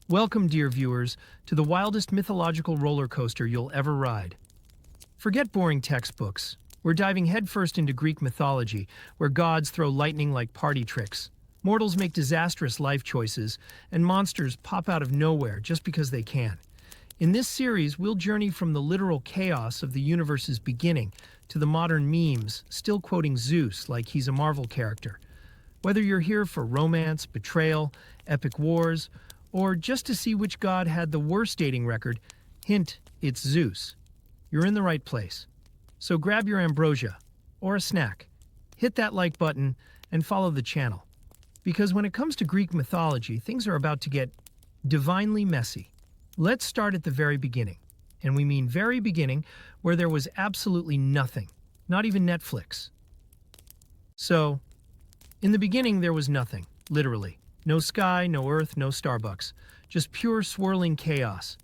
Welcome, dear viewers, to the wildest mythological roller coaster you'll ever ride. Forget boring textbooks. We're diving headfirst into Greek mythology, where gods throw lightning like party tricks. Mortals make disastrous life choices, and monsters pop out of nowhere just because they can. In this series, we'll journey from the literal chaos of the universe's beginning to the modern memes, still quoting Zeus like he's a Marvel character. Whether you're here for romance, betrayal, epic wars, or just to see which god had the worst dating record, hint, it's Zeus. You're in the right place. So grab your ambrosia, or a snack, hit that like button, and follow the channel. Because when it comes to Greek mythology, things are about to get divinely messy. Let's start at the very beginning. And we mean very beginning, where there was absolutely nothing, not even Netflix. So, in the beginning there was nothing, literally. No sky, no earth, no Starbucks. Just pure swirling chaos.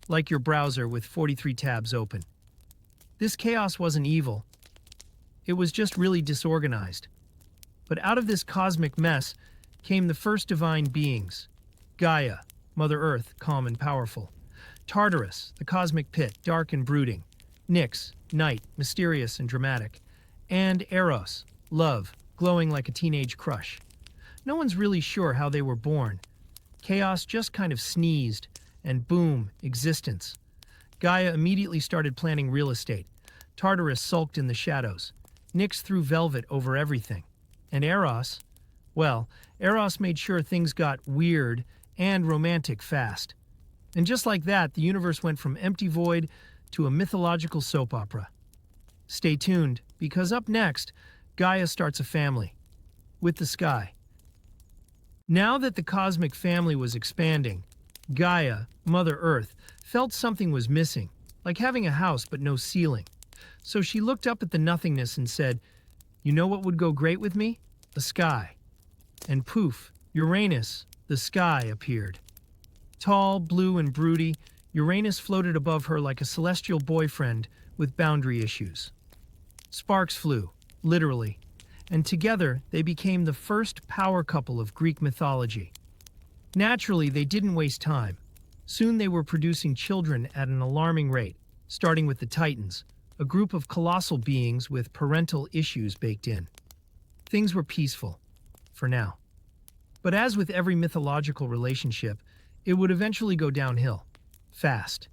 Like your browser with 43 tabs open. This chaos wasn't evil. It was just really disorganized. But out of this cosmic mess came the first divine beings. Gaia, Mother Earth, calm and powerful. Tartarus, the cosmic pit, dark and brooding. Nyx, night, mysterious and dramatic. And Eros, love, glowing like a teenage crush. No one's really sure how they were born. Chaos just kind of sneezed, and boom, existence. Gaia immediately started planning real estate. Tartarus sulked in the shadows. Nyx threw velvet over everything. And Eros, well, Eros made sure things got weird and romantic fast. And just like that, the universe went from empty void to a mythological soap opera. Stay tuned, because up next, Gaia starts a family. With the sky. Now that the cosmic family was expanding, Gaia, Mother Earth, felt something was missing, like having a house but no ceiling. So she looked up at the nothingness and said, "You know what would go great with me? The sky." And poof, Uranus, the sky, appeared. Tall, blue, and broody, Uranus floated above her like a celestial boyfriend with boundary issues. Sparks flew, literally. And together they became the first power couple of Greek mythology. Naturally, they didn't waste time. Soon they were producing children at an alarming rate, starting with the Titans, a group of colossal beings with parental issues baked in. Things were peaceful, for now. But as with every mythological relationship, it would eventually go downhill, fast.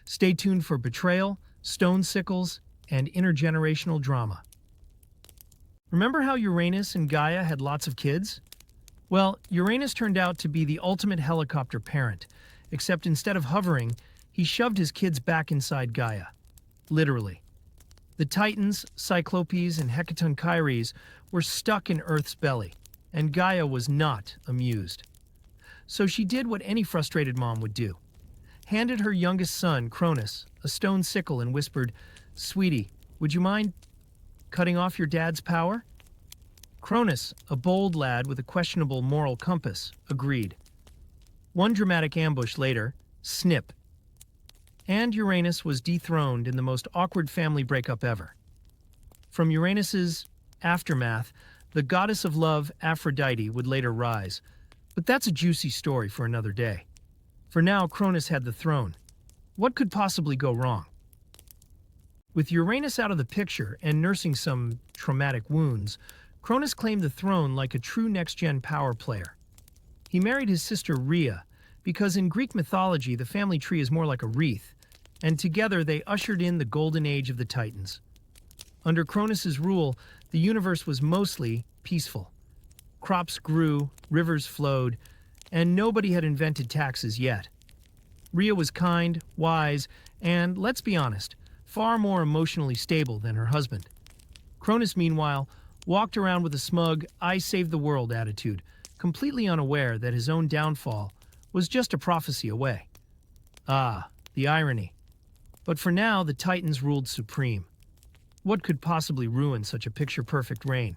Stay tuned for betrayal, stone sickles, and intergenerational drama. Remember how Uranus and Gaia had lots of kids? Well, Uranus turned out to be the ultimate helicopter parent, except instead of hovering, he shoved his kids back inside Gaia. Literally. The Titans, Cyclopes, and Hecatonchires were stuck in Earth's belly, and Gaia was not amused. So she did what any frustrated mom would do. Handed her youngest son, Cronus, a stone sickle and whispered, "Sweetie, would you mind cutting off your dad's power?" Cronus, a bold lad with a questionable moral compass, agreed. One dramatic ambush later, snip. And Uranus was dethroned in the most awkward family breakup ever. From Uranus's aftermath, the goddess of love, Aphrodite, would later rise. But that's a juicy story for another day. For now, Cronus had the throne. What could possibly go wrong? With Uranus out of the picture and nursing some traumatic wounds, Cronus claimed the throne like a true next-gen power player. He married his sister Rhea, because in Greek mythology the family tree is more like a wreath, and together they ushered in the golden age of the Titans. Under Cronus's rule, the universe was mostly peaceful. Crops grew, rivers flowed, and nobody had invented taxes yet. Rhea was kind, wise, and, let's be honest, far more emotionally stable than her husband. Cronus, meanwhile, walked around with a smug, "I saved the world" attitude, completely unaware that his own downfall was just a prophecy away. Ah, the irony. But for now, the Titans ruled supreme. What could possibly ruin such a picture-perfect reign?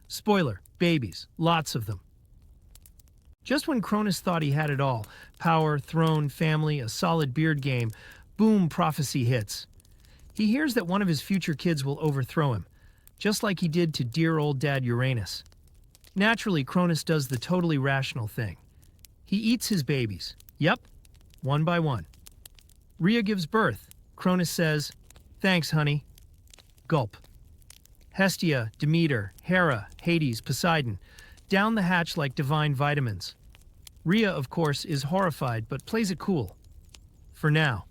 Spoiler, babies, lots of them. Just when Cronus thought he had it all, power, throne, family, a solid beard game, boom, prophecy hits. He hears that one of his future kids will overthrow him, just like he did to dear old dad Uranus. Naturally, Cronus does the totally rational thing. He eats his babies, Yep, one by one. Rhea gives birth. Cronus says, "Thanks, honey." Gulp. Hestia, Demeter, Hera, Hades, Poseidon, down the hatch like divine vitamins. Rhea, of course, is horrified but plays it cool. For now.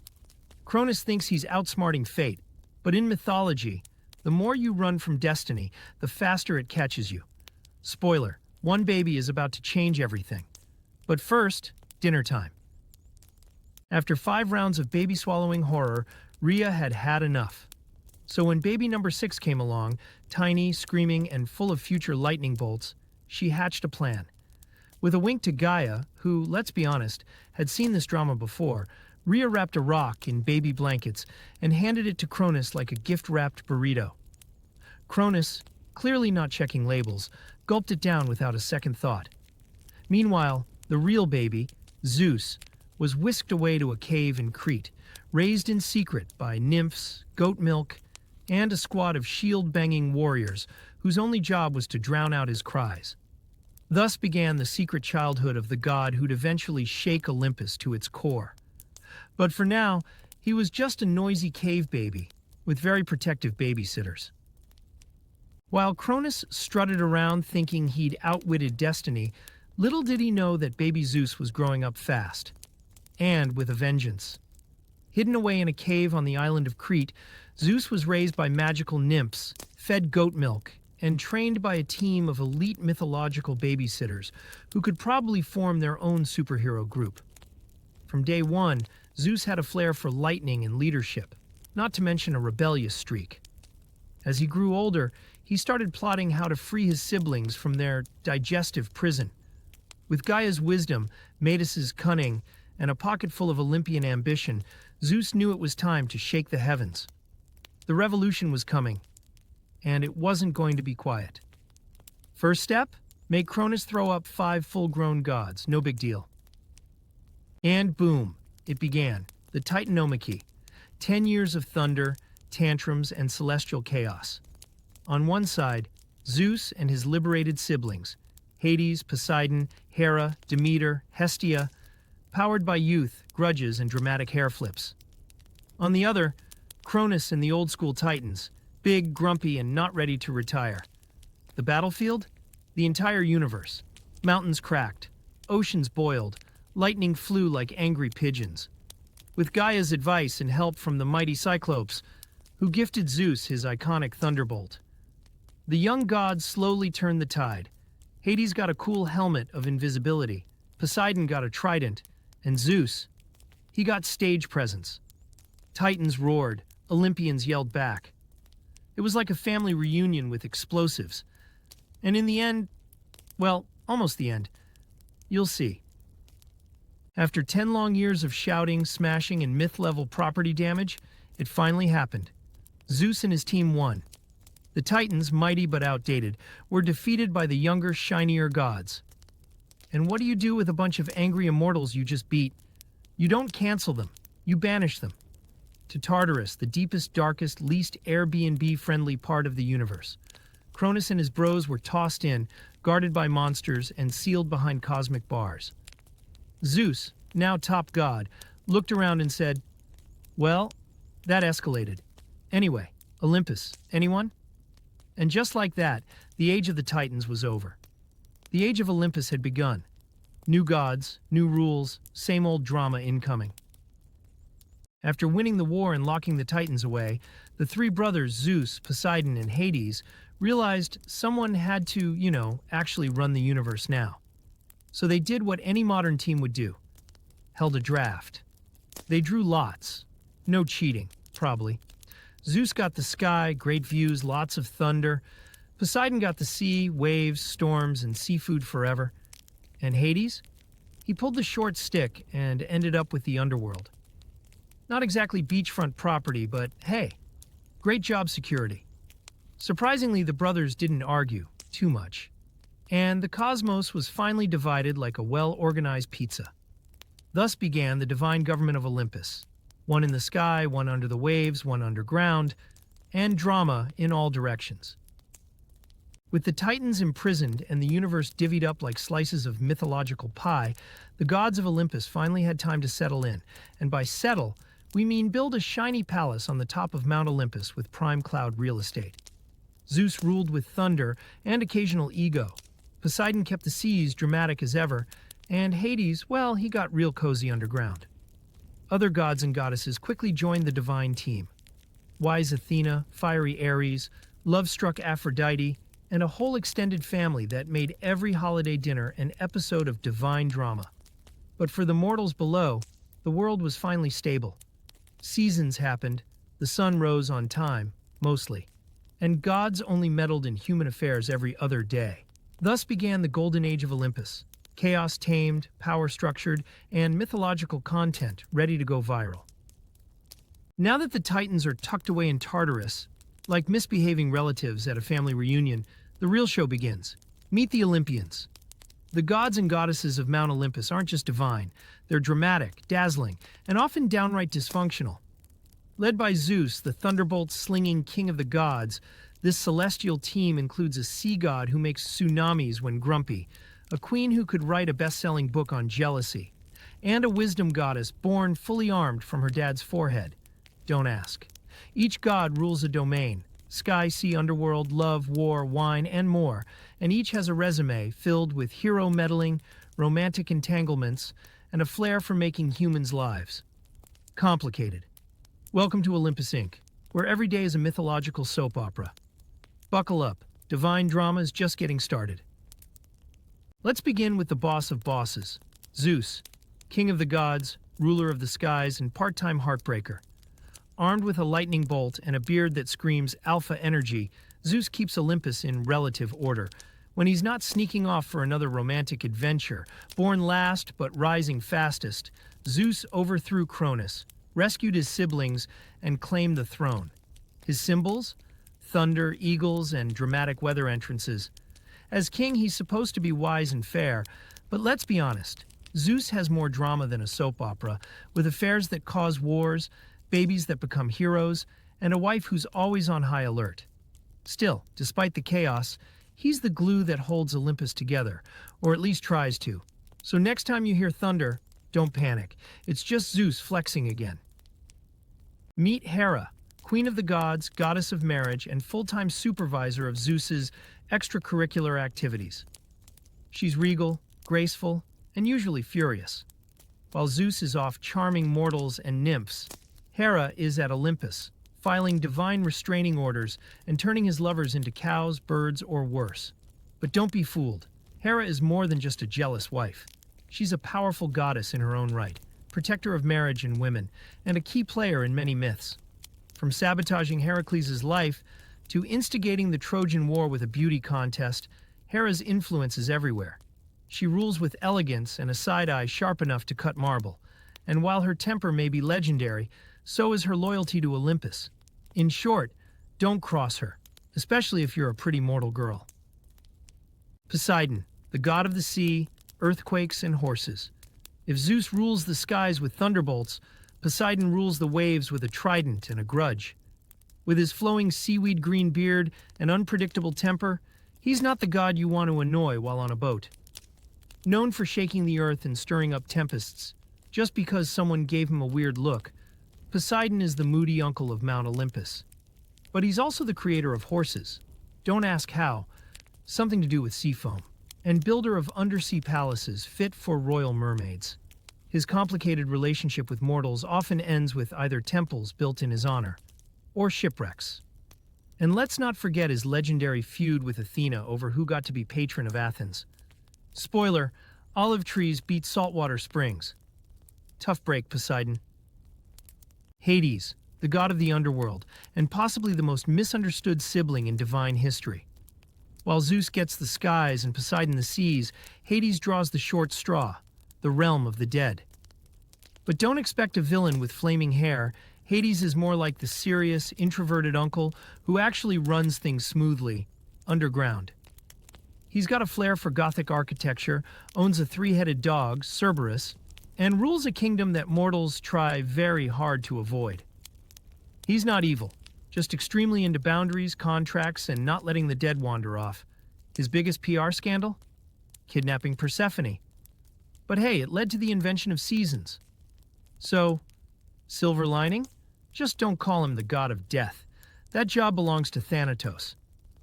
Cronus thinks he's outsmarting fate, but in mythology, the more you run from destiny, the faster it catches you. Spoiler, one baby is about to change everything. But first, dinner time. After 5 rounds of baby swallowing horror, Rhea had had enough. So when baby number 6 came along, tiny, screaming, and full of future lightning bolts, she hatched a plan. With a wink to Gaia, who, let's be honest, had seen this drama before, Rhea wrapped a rock in baby blankets and handed it to Cronus like a gift-wrapped burrito. Cronus, clearly not checking labels, gulped it down without a second thought. Meanwhile, the real baby, Zeus, was whisked away to a cave in Crete, raised in secret by nymphs, goat milk, and a squad of shield-banging warriors whose only job was to drown out his cries. Thus began the secret childhood of the god who'd eventually shake Olympus to its core. But for now, he was just a noisy cave baby with very protective babysitters. While Cronus strutted around thinking he'd outwitted destiny, little did he know that baby Zeus was growing up fast, and with a vengeance. Hidden away in a cave on the island of Crete, Zeus was raised by magical nymphs, fed goat milk, and trained by a team of elite mythological babysitters who could probably form their own superhero group. From day one, Zeus had a flair for lightning and leadership, not to mention a rebellious streak. As he grew older, he started plotting how to free his siblings from their digestive prison. With Gaia's wisdom, Medus's cunning, and a pocket full of Olympian ambition, Zeus knew it was time to shake the heavens. The revolution was coming, and it wasn't going to be quiet. First step? Make Cronus throw up 5 full-grown gods, no big deal. And boom, it began, the Titanomachy. 10 years of thunder, tantrums, and celestial chaos. On one side, Zeus and his liberated siblings, Hades, Poseidon, Hera, Demeter, Hestia, powered by youth, grudges, and dramatic hair flips. On the other, Cronus and the old-school Titans, big, grumpy, and not ready to retire. The battlefield? The entire universe. Mountains cracked, oceans boiled, lightning flew like angry pigeons. With Gaia's advice and help from the mighty Cyclopes, who gifted Zeus his iconic thunderbolt. The young gods slowly turned the tide. Hades got a cool helmet of invisibility, Poseidon got a trident, and Zeus, he got stage presence. Titans roared, Olympians yelled back. It was like a family reunion with explosives. And in the end, well, almost the end, you'll see. After 10 long years of shouting, smashing, and myth-level property damage, it finally happened. Zeus and his team won. The Titans, mighty but outdated, were defeated by the younger, shinier gods. And what do you do with a bunch of angry immortals you just beat? You don't cancel them. You banish them. To Tartarus, the deepest, darkest, least Airbnb-friendly part of the universe. Cronus and his bros were tossed in, guarded by monsters, and sealed behind cosmic bars. Zeus, now top god, looked around and said, "Well, that escalated. Anyway, Olympus, anyone?" And just like that, the age of the Titans was over. The age of Olympus had begun. New gods, new rules, same old drama incoming. After winning the war and locking the Titans away, the 3 brothers, Zeus, Poseidon, and Hades, realized someone had to, actually run the universe now. So they did what any modern team would do. Held a draft. They drew lots. No cheating, probably. Zeus got the sky, great views, lots of thunder. Poseidon got the sea, waves, storms, and seafood forever. And Hades? He pulled the short stick and ended up with the underworld. Not exactly beachfront property, but hey, great job security. Surprisingly, the brothers didn't argue too much. And the cosmos was finally divided like a well-organized pizza. Thus began the divine government of Olympus. One in the sky, one under the waves, one underground, and drama in all directions. With the Titans imprisoned and the universe divvied up like slices of mythological pie, the gods of Olympus finally had time to settle in. And by settle, we mean build a shiny palace on the top of Mount Olympus with prime cloud real estate. Zeus ruled with thunder and occasional ego. Poseidon kept the seas dramatic as ever, and Hades, well, he got real cozy underground. Other gods and goddesses quickly joined the divine team. Wise Athena, fiery Ares, love-struck Aphrodite, and a whole extended family that made every holiday dinner an episode of divine drama. But for the mortals below, the world was finally stable. Seasons happened, the sun rose on time, mostly, and gods only meddled in human affairs every other day. Thus began the golden age of Olympus, chaos tamed, power structured, and mythological content ready to go viral. Now that the Titans are tucked away in Tartarus, like misbehaving relatives at a family reunion, the real show begins. Meet the Olympians. The gods and goddesses of Mount Olympus aren't just divine, they're dramatic, dazzling, and often downright dysfunctional. Led by Zeus, the thunderbolt-slinging king of the gods, this celestial team includes a sea god who makes tsunamis when grumpy, a queen who could write a best-selling book on jealousy, and a wisdom goddess born fully armed from her dad's forehead. Don't ask. Each god rules a domain: sky, sea, underworld, love, war, wine, and more, and each has a resume filled with hero meddling, romantic entanglements, and a flair for making humans' lives complicated. Welcome to Olympus Inc., where every day is a mythological soap opera. Buckle up, divine drama is just getting started. Let's begin with the boss of bosses, Zeus, king of the gods, ruler of the skies, and part-time heartbreaker. Armed with a lightning bolt and a beard that screams alpha energy, Zeus keeps Olympus in relative order. When he's not sneaking off for another romantic adventure, born last but rising fastest, Zeus overthrew Cronus, rescued his siblings, and claimed the throne. His symbols? Thunder, eagles, and dramatic weather entrances. As king, he's supposed to be wise and fair, but let's be honest, Zeus has more drama than a soap opera, with affairs that cause wars, babies that become heroes, and a wife who's always on high alert. Still, despite the chaos, he's the glue that holds Olympus together, or at least tries to. So next time you hear thunder, don't panic. It's just Zeus flexing again. Meet Hera, queen of the gods, goddess of marriage, and full-time supervisor of Zeus's extracurricular activities. She's regal, graceful, and usually furious. While Zeus is off charming mortals and nymphs, Hera is at Olympus, filing divine restraining orders and turning his lovers into cows, birds, or worse. But don't be fooled. Hera is more than just a jealous wife. She's a powerful goddess in her own right, protector of marriage and women, and a key player in many myths. From sabotaging Heracles' life to instigating the Trojan War with a beauty contest, Hera's influence is everywhere. She rules with elegance and a side eye sharp enough to cut marble. And while her temper may be legendary, so is her loyalty to Olympus. In short, don't cross her, especially if you're a pretty mortal girl. Poseidon, the god of the sea, earthquakes, and horses. If Zeus rules the skies with thunderbolts, Poseidon rules the waves with a trident and a grudge. With his flowing seaweed green beard and unpredictable temper, he's not the god you want to annoy while on a boat. Known for shaking the earth and stirring up tempests, just because someone gave him a weird look, Poseidon is the moody uncle of Mount Olympus. But he's also the creator of horses. Don't ask how. Something to do with seafoam. And builder of undersea palaces fit for royal mermaids. His complicated relationship with mortals often ends with either temples built in his honor, or shipwrecks. And let's not forget his legendary feud with Athena over who got to be patron of Athens. Spoiler, olive trees beat saltwater springs. Tough break, Poseidon. Hades, the god of the underworld, and possibly the most misunderstood sibling in divine history. While Zeus gets the skies and Poseidon the seas, Hades draws the short straw, the realm of the dead. But don't expect a villain with flaming hair. Hades is more like the serious, introverted uncle who actually runs things smoothly, underground. He's got a flair for Gothic architecture, owns a three-headed dog, Cerberus, and rules a kingdom that mortals try very hard to avoid. He's not evil, just extremely into boundaries, contracts, and not letting the dead wander off. His biggest PR scandal? Kidnapping Persephone. But hey, it led to the invention of seasons. So, silver lining? Just don't call him the god of death. That job belongs to Thanatos.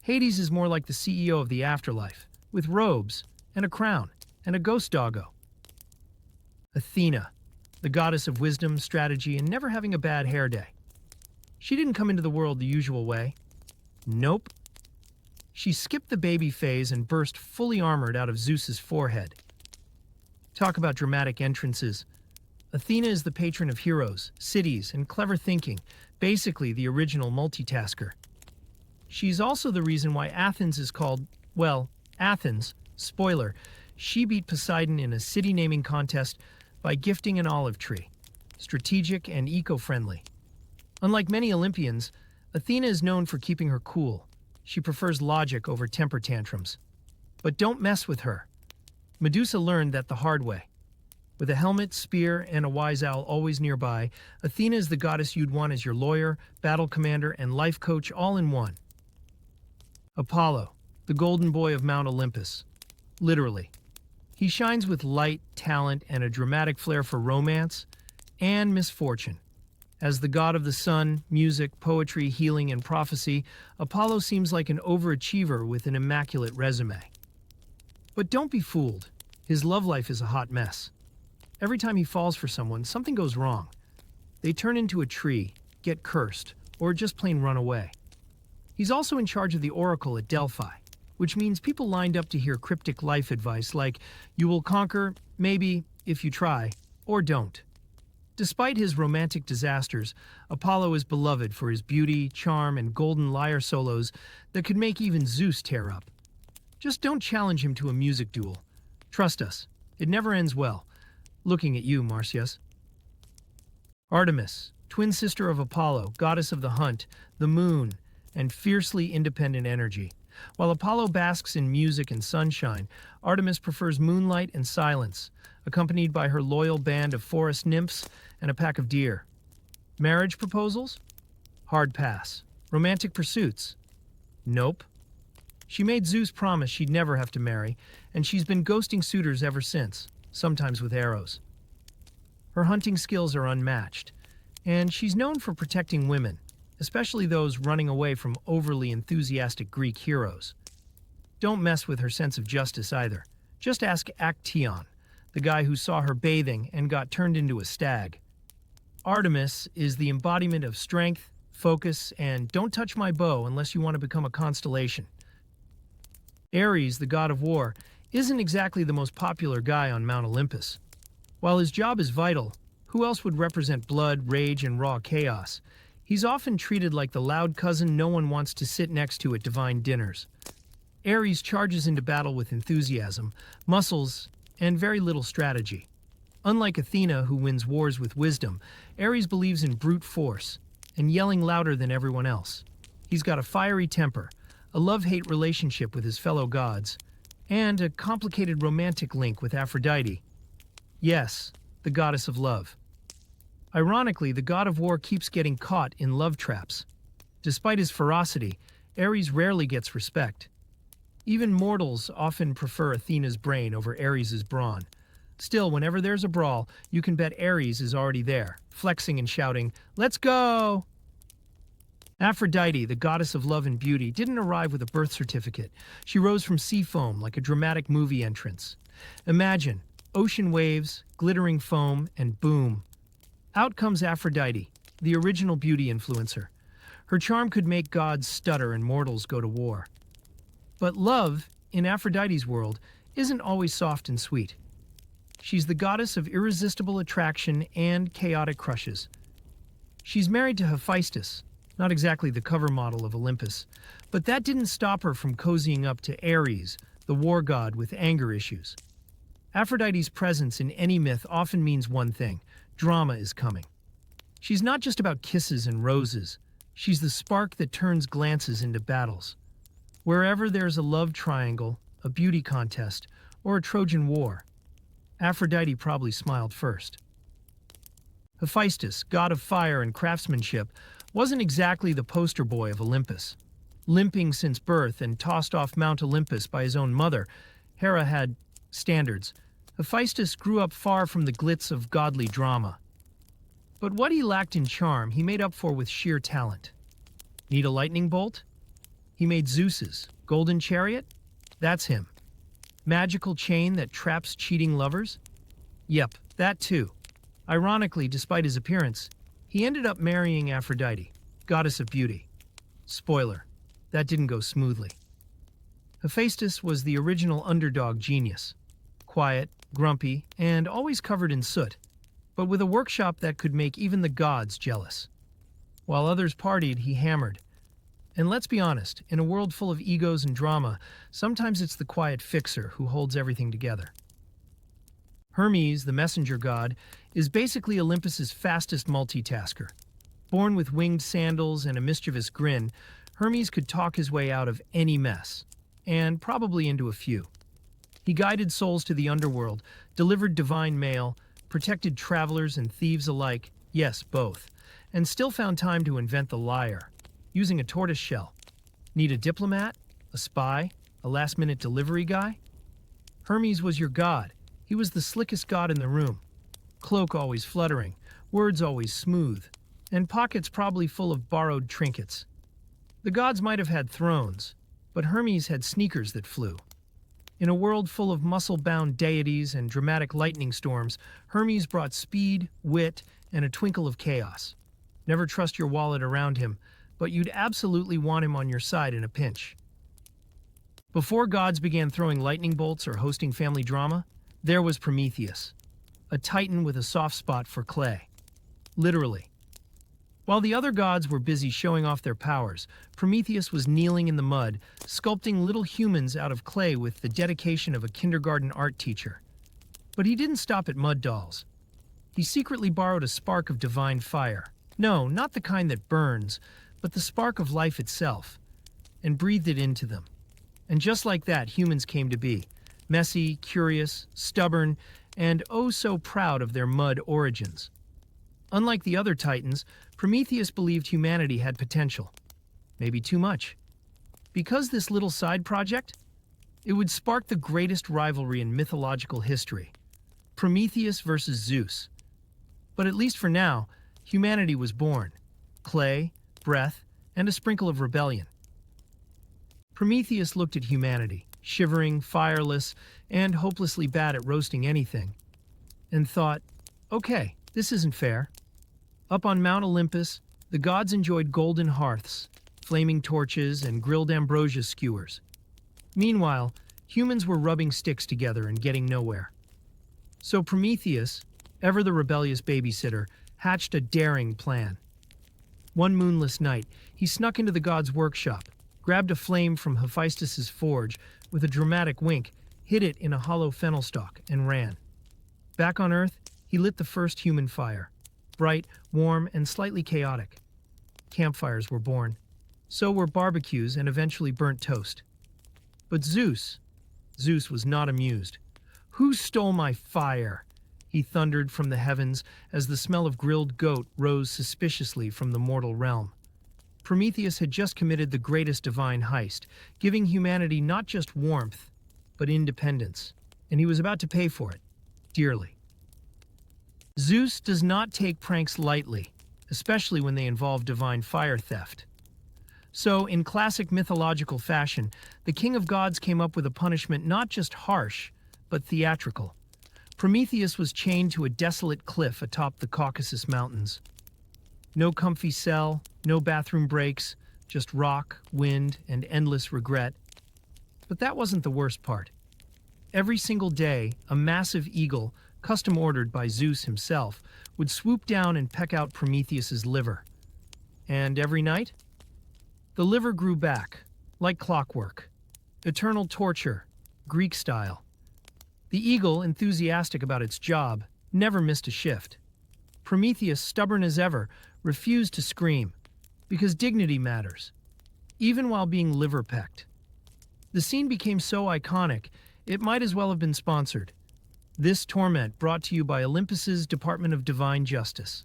Hades is more like the CEO of the afterlife, with robes, and a crown, and a ghost doggo. Athena, the goddess of wisdom, strategy, and never having a bad hair day. She didn't come into the world the usual way. Nope. She skipped the baby phase and burst fully armored out of Zeus's forehead. Talk about dramatic entrances. Athena is the patron of heroes, cities, and clever thinking, basically the original multitasker. She's also the reason why Athens is called, well, Athens. Spoiler, she beat Poseidon in a city naming contest by gifting an olive tree. Strategic and eco-friendly. Unlike many Olympians, Athena is known for keeping her cool. She prefers logic over temper tantrums. But don't mess with her. Medusa learned that the hard way. With a helmet, spear, and a wise owl always nearby, Athena is the goddess you'd want as your lawyer, battle commander, and life coach all in one. Apollo, the golden boy of Mount Olympus. Literally. He shines with light, talent, and a dramatic flair for romance and misfortune. As the god of the sun, music, poetry, healing, and prophecy, Apollo seems like an overachiever with an immaculate resume. But don't be fooled. His love life is a hot mess. Every time he falls for someone, something goes wrong. They turn into a tree, get cursed, or just plain run away. He's also in charge of the oracle at Delphi, which means people lined up to hear cryptic life advice like, you will conquer, maybe, if you try, or don't. Despite his romantic disasters, Apollo is beloved for his beauty, charm, and golden lyre solos that could make even Zeus tear up. Just don't challenge him to a music duel. Trust us, it never ends well. Looking at you, Marsyas. Artemis, twin sister of Apollo, goddess of the hunt, the moon, and fiercely independent energy. While Apollo basks in music and sunshine, Artemis prefers moonlight and silence, accompanied by her loyal band of forest nymphs and a pack of deer. Marriage proposals? Hard pass. Romantic pursuits? Nope. She made Zeus promise she'd never have to marry, and she's been ghosting suitors ever since, sometimes with arrows. Her hunting skills are unmatched, and she's known for protecting women, especially those running away from overly enthusiastic Greek heroes. Don't mess with her sense of justice either. Just ask Actaeon, the guy who saw her bathing and got turned into a stag. Artemis is the embodiment of strength, focus, and don't touch my bow unless you want to become a constellation. Ares, the god of war, isn't exactly the most popular guy on Mount Olympus. While his job is vital, who else would represent blood, rage, and raw chaos? He's often treated like the loud cousin no one wants to sit next to at divine dinners. Ares charges into battle with enthusiasm, muscles, and very little strategy. Unlike Athena, who wins wars with wisdom, Ares believes in brute force and yelling louder than everyone else. He's got a fiery temper, a love-hate relationship with his fellow gods, and a complicated romantic link with Aphrodite. Yes, the goddess of love. Ironically, the god of war keeps getting caught in love traps. Despite his ferocity, Ares rarely gets respect. Even mortals often prefer Athena's brain over Ares' brawn. Still, whenever there's a brawl, you can bet Ares is already there, flexing and shouting, "Let's go!" Aphrodite, the goddess of love and beauty, didn't arrive with a birth certificate. She rose from sea foam like a dramatic movie entrance. Imagine, ocean waves, glittering foam, and boom. Out comes Aphrodite, the original beauty influencer. Her charm could make gods stutter and mortals go to war. But love, in Aphrodite's world, isn't always soft and sweet. She's the goddess of irresistible attraction and chaotic crushes. She's married to Hephaestus, not exactly the cover model of Olympus, but that didn't stop her from cozying up to Ares, the war god with anger issues. Aphrodite's presence in any myth often means one thing: drama is coming. She's not just about kisses and roses. She's the spark that turns glances into battles. Wherever there's a love triangle, a beauty contest, or a Trojan war, Aphrodite probably smiled first. Hephaestus, god of fire and craftsmanship, wasn't exactly the poster boy of Olympus. Limping since birth and tossed off Mount Olympus by his own mother, Hera had standards. Hephaestus grew up far from the glitz of godly drama. But what he lacked in charm, he made up for with sheer talent. Need a lightning bolt? He made Zeus's. Golden chariot? That's him. Magical chain that traps cheating lovers? Yep, that too. Ironically, despite his appearance, he ended up marrying Aphrodite, goddess of beauty. Spoiler, that didn't go smoothly. Hephaestus was the original underdog genius. Quiet, grumpy, and always covered in soot, but with a workshop that could make even the gods jealous. While others partied, he hammered. And let's be honest, in a world full of egos and drama, sometimes it's the quiet fixer who holds everything together. Hermes, the messenger god, is basically Olympus's fastest multitasker. Born with winged sandals and a mischievous grin, Hermes could talk his way out of any mess, and probably into a few. He guided souls to the underworld, delivered divine mail, protected travelers and thieves alike, yes, both, and still found time to invent the lyre, using a tortoise shell. Need a diplomat? A spy? A last-minute delivery guy? Hermes was your god. He was the slickest god in the room. Cloak always fluttering, words always smooth, and pockets probably full of borrowed trinkets. The gods might have had thrones, but Hermes had sneakers that flew. In a world full of muscle-bound deities and dramatic lightning storms, Hermes brought speed, wit, and a twinkle of chaos. Never trust your wallet around him, but you'd absolutely want him on your side in a pinch. Before gods began throwing lightning bolts or hosting family drama, there was Prometheus, a titan with a soft spot for clay. Literally. While the other gods were busy showing off their powers, Prometheus was kneeling in the mud, sculpting little humans out of clay with the dedication of a kindergarten art teacher. But he didn't stop at mud dolls. He secretly borrowed a spark of divine fire. No, not the kind that burns, but the spark of life itself, and breathed it into them. And just like that, humans came to be. Messy, curious, stubborn, and oh so proud of their mud origins. Unlike the other titans, Prometheus believed humanity had potential. Maybe too much. Because this little side project, it would spark the greatest rivalry in mythological history. Prometheus versus Zeus. But at least for now, humanity was born. Clay, breath, and a sprinkle of rebellion. Prometheus looked at humanity, shivering, fireless, and hopelessly bad at roasting anything, and thought, okay, this isn't fair. Up on Mount Olympus, the gods enjoyed golden hearths, flaming torches, and grilled ambrosia skewers. Meanwhile, humans were rubbing sticks together and getting nowhere. So Prometheus, ever the rebellious babysitter, hatched a daring plan. One moonless night, he snuck into the gods' workshop, grabbed a flame from Hephaestus's forge, with a dramatic wink, hid it in a hollow fennel stalk, and ran. Back on Earth, he lit the first human fire. Bright, warm, and slightly chaotic. Campfires were born. So were barbecues and eventually burnt toast. But Zeus was not amused. "Who stole my fire?" he thundered from the heavens as the smell of grilled goat rose suspiciously from the mortal realm. Prometheus had just committed the greatest divine heist, giving humanity not just warmth, but independence, and he was about to pay for it, dearly. Zeus does not take pranks lightly, especially when they involve divine fire theft. So, in classic mythological fashion, the king of gods came up with a punishment not just harsh, but theatrical. Prometheus was chained to a desolate cliff atop the Caucasus Mountains. No comfy cell, no bathroom breaks, just rock, wind, and endless regret. But that wasn't the worst part. Every single day, a massive eagle, custom-ordered by Zeus himself, would swoop down and peck out Prometheus's liver. And every night, the liver grew back, like clockwork. Eternal torture, Greek style. The eagle, enthusiastic about its job, never missed a shift. Prometheus, stubborn as ever, refused to scream, because dignity matters, even while being liver-pecked. The scene became so iconic, it might as well have been sponsored. This torment brought to you by Olympus's Department of Divine Justice.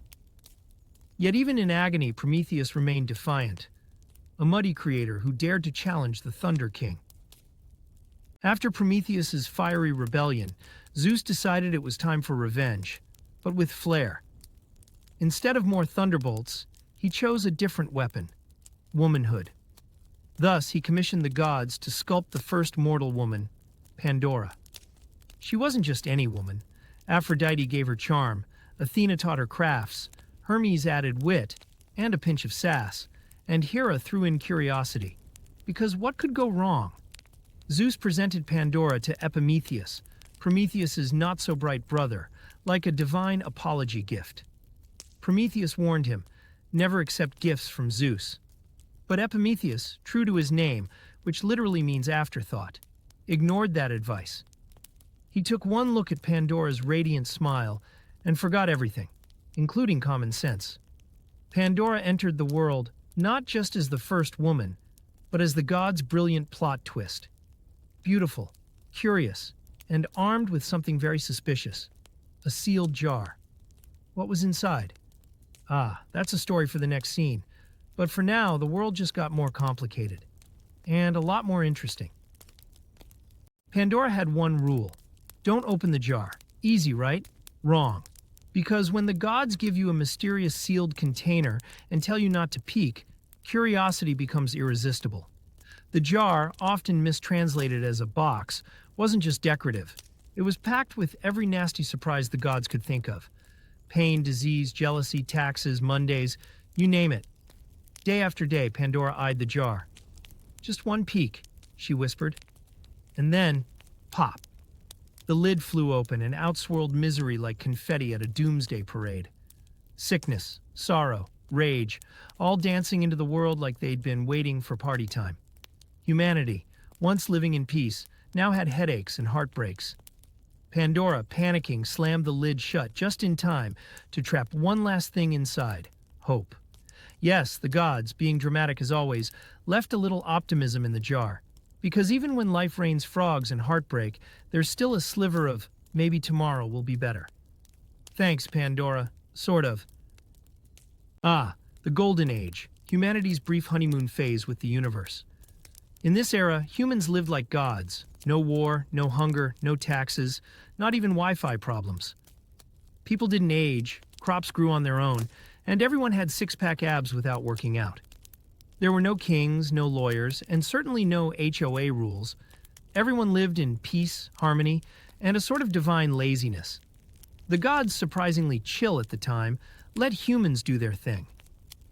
Yet even in agony, Prometheus remained defiant. a muddy creator who dared to challenge the Thunder King. After Prometheus's fiery rebellion, Zeus decided it was time for revenge, but with flair. Instead of more thunderbolts, he chose a different weapon: womanhood. Thus, he commissioned the gods to sculpt the first mortal woman, Pandora. She wasn't just any woman. Aphrodite gave her charm, Athena taught her crafts, Hermes added wit and a pinch of sass, and Hera threw in curiosity. Because what could go wrong? Zeus presented Pandora to Epimetheus, Prometheus's not-so-bright brother, like a divine apology gift. Prometheus warned him, never accept gifts from Zeus. But Epimetheus, true to his name, which literally means afterthought, ignored that advice. He took one look at Pandora's radiant smile and forgot everything, including common sense. Pandora entered the world not just as the first woman, but as the gods' brilliant plot twist. Beautiful, curious, and armed with something very suspicious: a sealed jar. What was inside? That's a story for the next scene. But for now, the world just got more complicated, and a lot more interesting. Pandora had one rule: don't open the jar. Easy, right? Wrong. Because when the gods give you a mysterious sealed container and tell you not to peek, curiosity becomes irresistible. The jar, often mistranslated as a box, wasn't just decorative. It was packed with every nasty surprise the gods could think of. Pain, disease, jealousy, taxes, Mondays, you name it. Day after day, Pandora eyed the jar. Just one peek, she whispered. And then, pop. The lid flew open and out swirled misery like confetti at a doomsday parade. Sickness, sorrow, rage, all dancing into the world like they'd been waiting for party time. Humanity, once living in peace, now had headaches and heartbreaks. Pandora, panicking, slammed the lid shut just in time to trap one last thing inside: hope. Yes, the gods, being dramatic as always, left a little optimism in the jar. Because even when life rains frogs and heartbreak, there's still a sliver of, maybe tomorrow will be better. Thanks, Pandora. Sort of. The Golden Age, humanity's brief honeymoon phase with the universe. In this era, humans lived like gods. No war, no hunger, no taxes, not even Wi-Fi problems. People didn't age, crops grew on their own, and everyone had six-pack abs without working out. There were no kings, no lawyers, and certainly no HOA rules. Everyone lived in peace, harmony, and a sort of divine laziness. The gods, surprisingly chill at the time, let humans do their thing.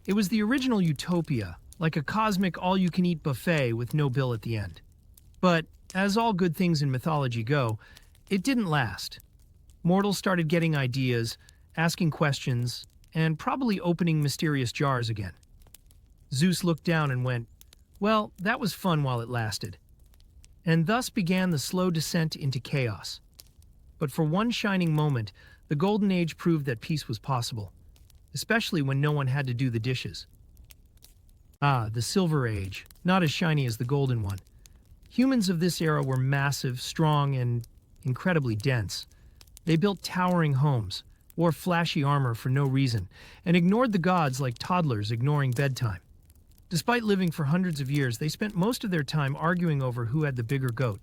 It was the original utopia, like a cosmic all-you-can-eat buffet with no bill at the end. But, as all good things in mythology go, it didn't last. Mortals started getting ideas, asking questions, and probably opening mysterious jars again. Zeus looked down and went, well, that was fun while it lasted. And thus began the slow descent into chaos. But for one shining moment, the Golden Age proved that peace was possible, especially when no one had to do the dishes. The Silver Age, not as shiny as the Golden one. Humans of this era were massive, strong, and incredibly dense. They built towering homes, wore flashy armor for no reason, and ignored the gods like toddlers ignoring bedtime. Despite living for hundreds of years, they spent most of their time arguing over who had the bigger goat.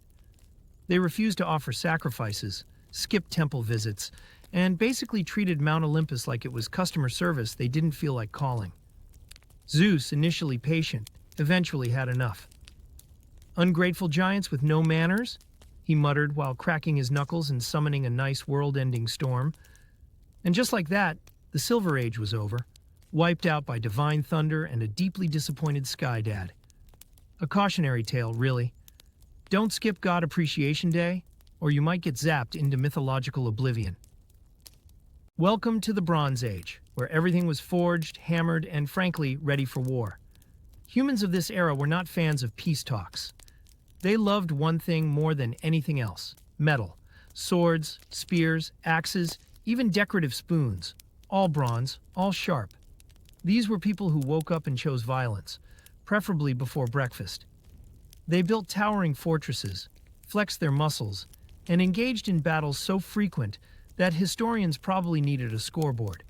They refused to offer sacrifices, skipped temple visits, and basically treated Mount Olympus like it was customer service they didn't feel like calling. Zeus, initially patient, eventually had enough. Ungrateful giants with no manners? He muttered while cracking his knuckles and summoning a nice world-ending storm. And just like that, the Silver Age was over, wiped out by divine thunder and a deeply disappointed sky dad. A cautionary tale, really. Don't skip God Appreciation Day, or you might get zapped into mythological oblivion. Welcome to the Bronze Age, where everything was forged, hammered, and frankly, ready for war. Humans of this era were not fans of peace talks. They loved one thing more than anything else: metal. Swords, spears, axes, even decorative spoons. All bronze, all sharp. These were people who woke up and chose violence, preferably before breakfast. They built towering fortresses, flexed their muscles, and engaged in battles so frequent that historians probably needed a scoreboard.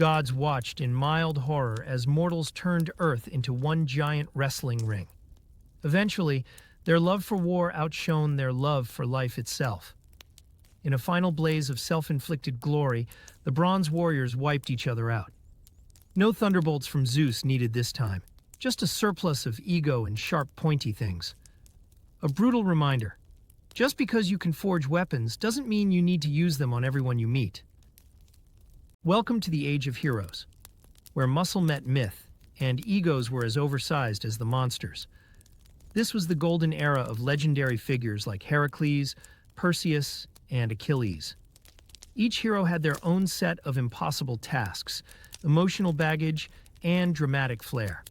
Gods watched in mild horror as mortals turned Earth into one giant wrestling ring. Eventually, their love for war outshone their love for life itself. In a final blaze of self-inflicted glory, the bronze warriors wiped each other out. No thunderbolts from Zeus needed this time, just a surplus of ego and sharp, pointy things. A brutal reminder. Just because you can forge weapons doesn't mean you need to use them on everyone you meet. Welcome to the Age of Heroes, where muscle met myth and egos were as oversized as the monsters. This was the golden era of legendary figures like Heracles, Perseus, and Achilles. Each hero had their own set of impossible tasks, emotional baggage, and dramatic flair.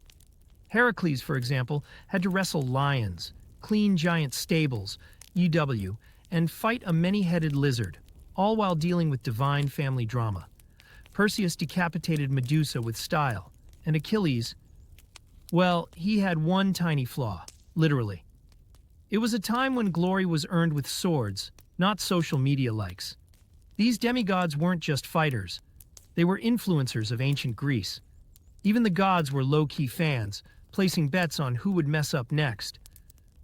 Heracles, for example, had to wrestle lions, clean giant stables, EW, and fight a many-headed lizard, all while dealing with divine family drama. Perseus decapitated Medusa with style, and Achilles, well, he had one tiny flaw, literally. It was a time when glory was earned with swords, not social media likes. These demigods weren't just fighters. They were influencers of ancient Greece. Even the gods were low-key fans, placing bets on who would mess up next.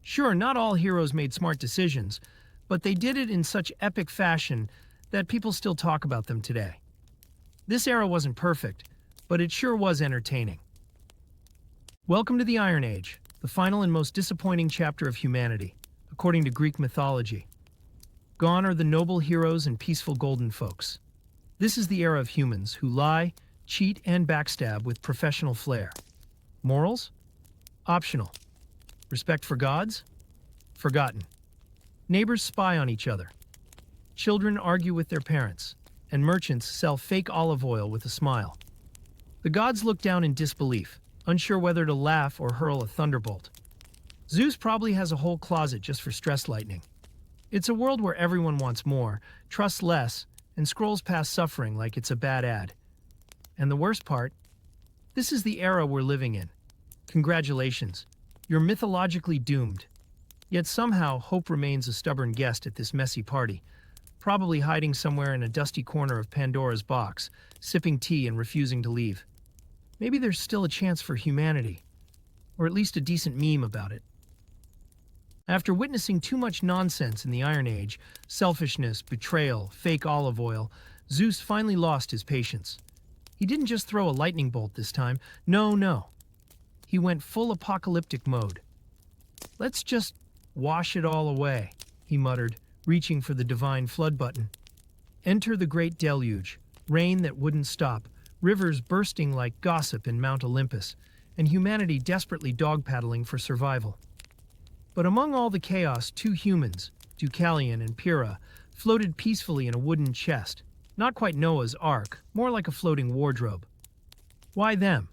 Sure, not all heroes made smart decisions, but they did it in such epic fashion that people still talk about them today. This era wasn't perfect, but it sure was entertaining. Welcome to the Iron Age, the final and most disappointing chapter of humanity, according to Greek mythology. Gone are the noble heroes and peaceful golden folks. This is the era of humans who lie, cheat, and backstab with professional flair. Morals? Optional. Respect for gods? Forgotten. Neighbors spy on each other. Children argue with their parents, and merchants sell fake olive oil with a smile. The gods look down in disbelief, unsure whether to laugh or hurl a thunderbolt. Zeus probably has a whole closet just for stress lightning. It's a world where everyone wants more, trusts less, and scrolls past suffering like it's a bad ad. And the worst part? This is the era we're living in. Congratulations, you're mythologically doomed. Yet somehow hope remains a stubborn guest at this messy party, probably hiding somewhere in a dusty corner of Pandora's box, sipping tea and refusing to leave. Maybe there's still a chance for humanity, or at least a decent meme about it. After witnessing too much nonsense in the Iron Age, selfishness, betrayal, fake olive oil, Zeus finally lost his patience. He didn't just throw a lightning bolt this time. No. He went full apocalyptic mode. "Let's just wash it all away," he muttered, reaching for the divine flood button. Enter the great deluge, rain that wouldn't stop, rivers bursting like gossip in Mount Olympus, and humanity desperately dog-paddling for survival. But among all the chaos, two humans, Deucalion and Pyrrha, floated peacefully in a wooden chest. Not quite Noah's Ark, more like a floating wardrobe. Why them?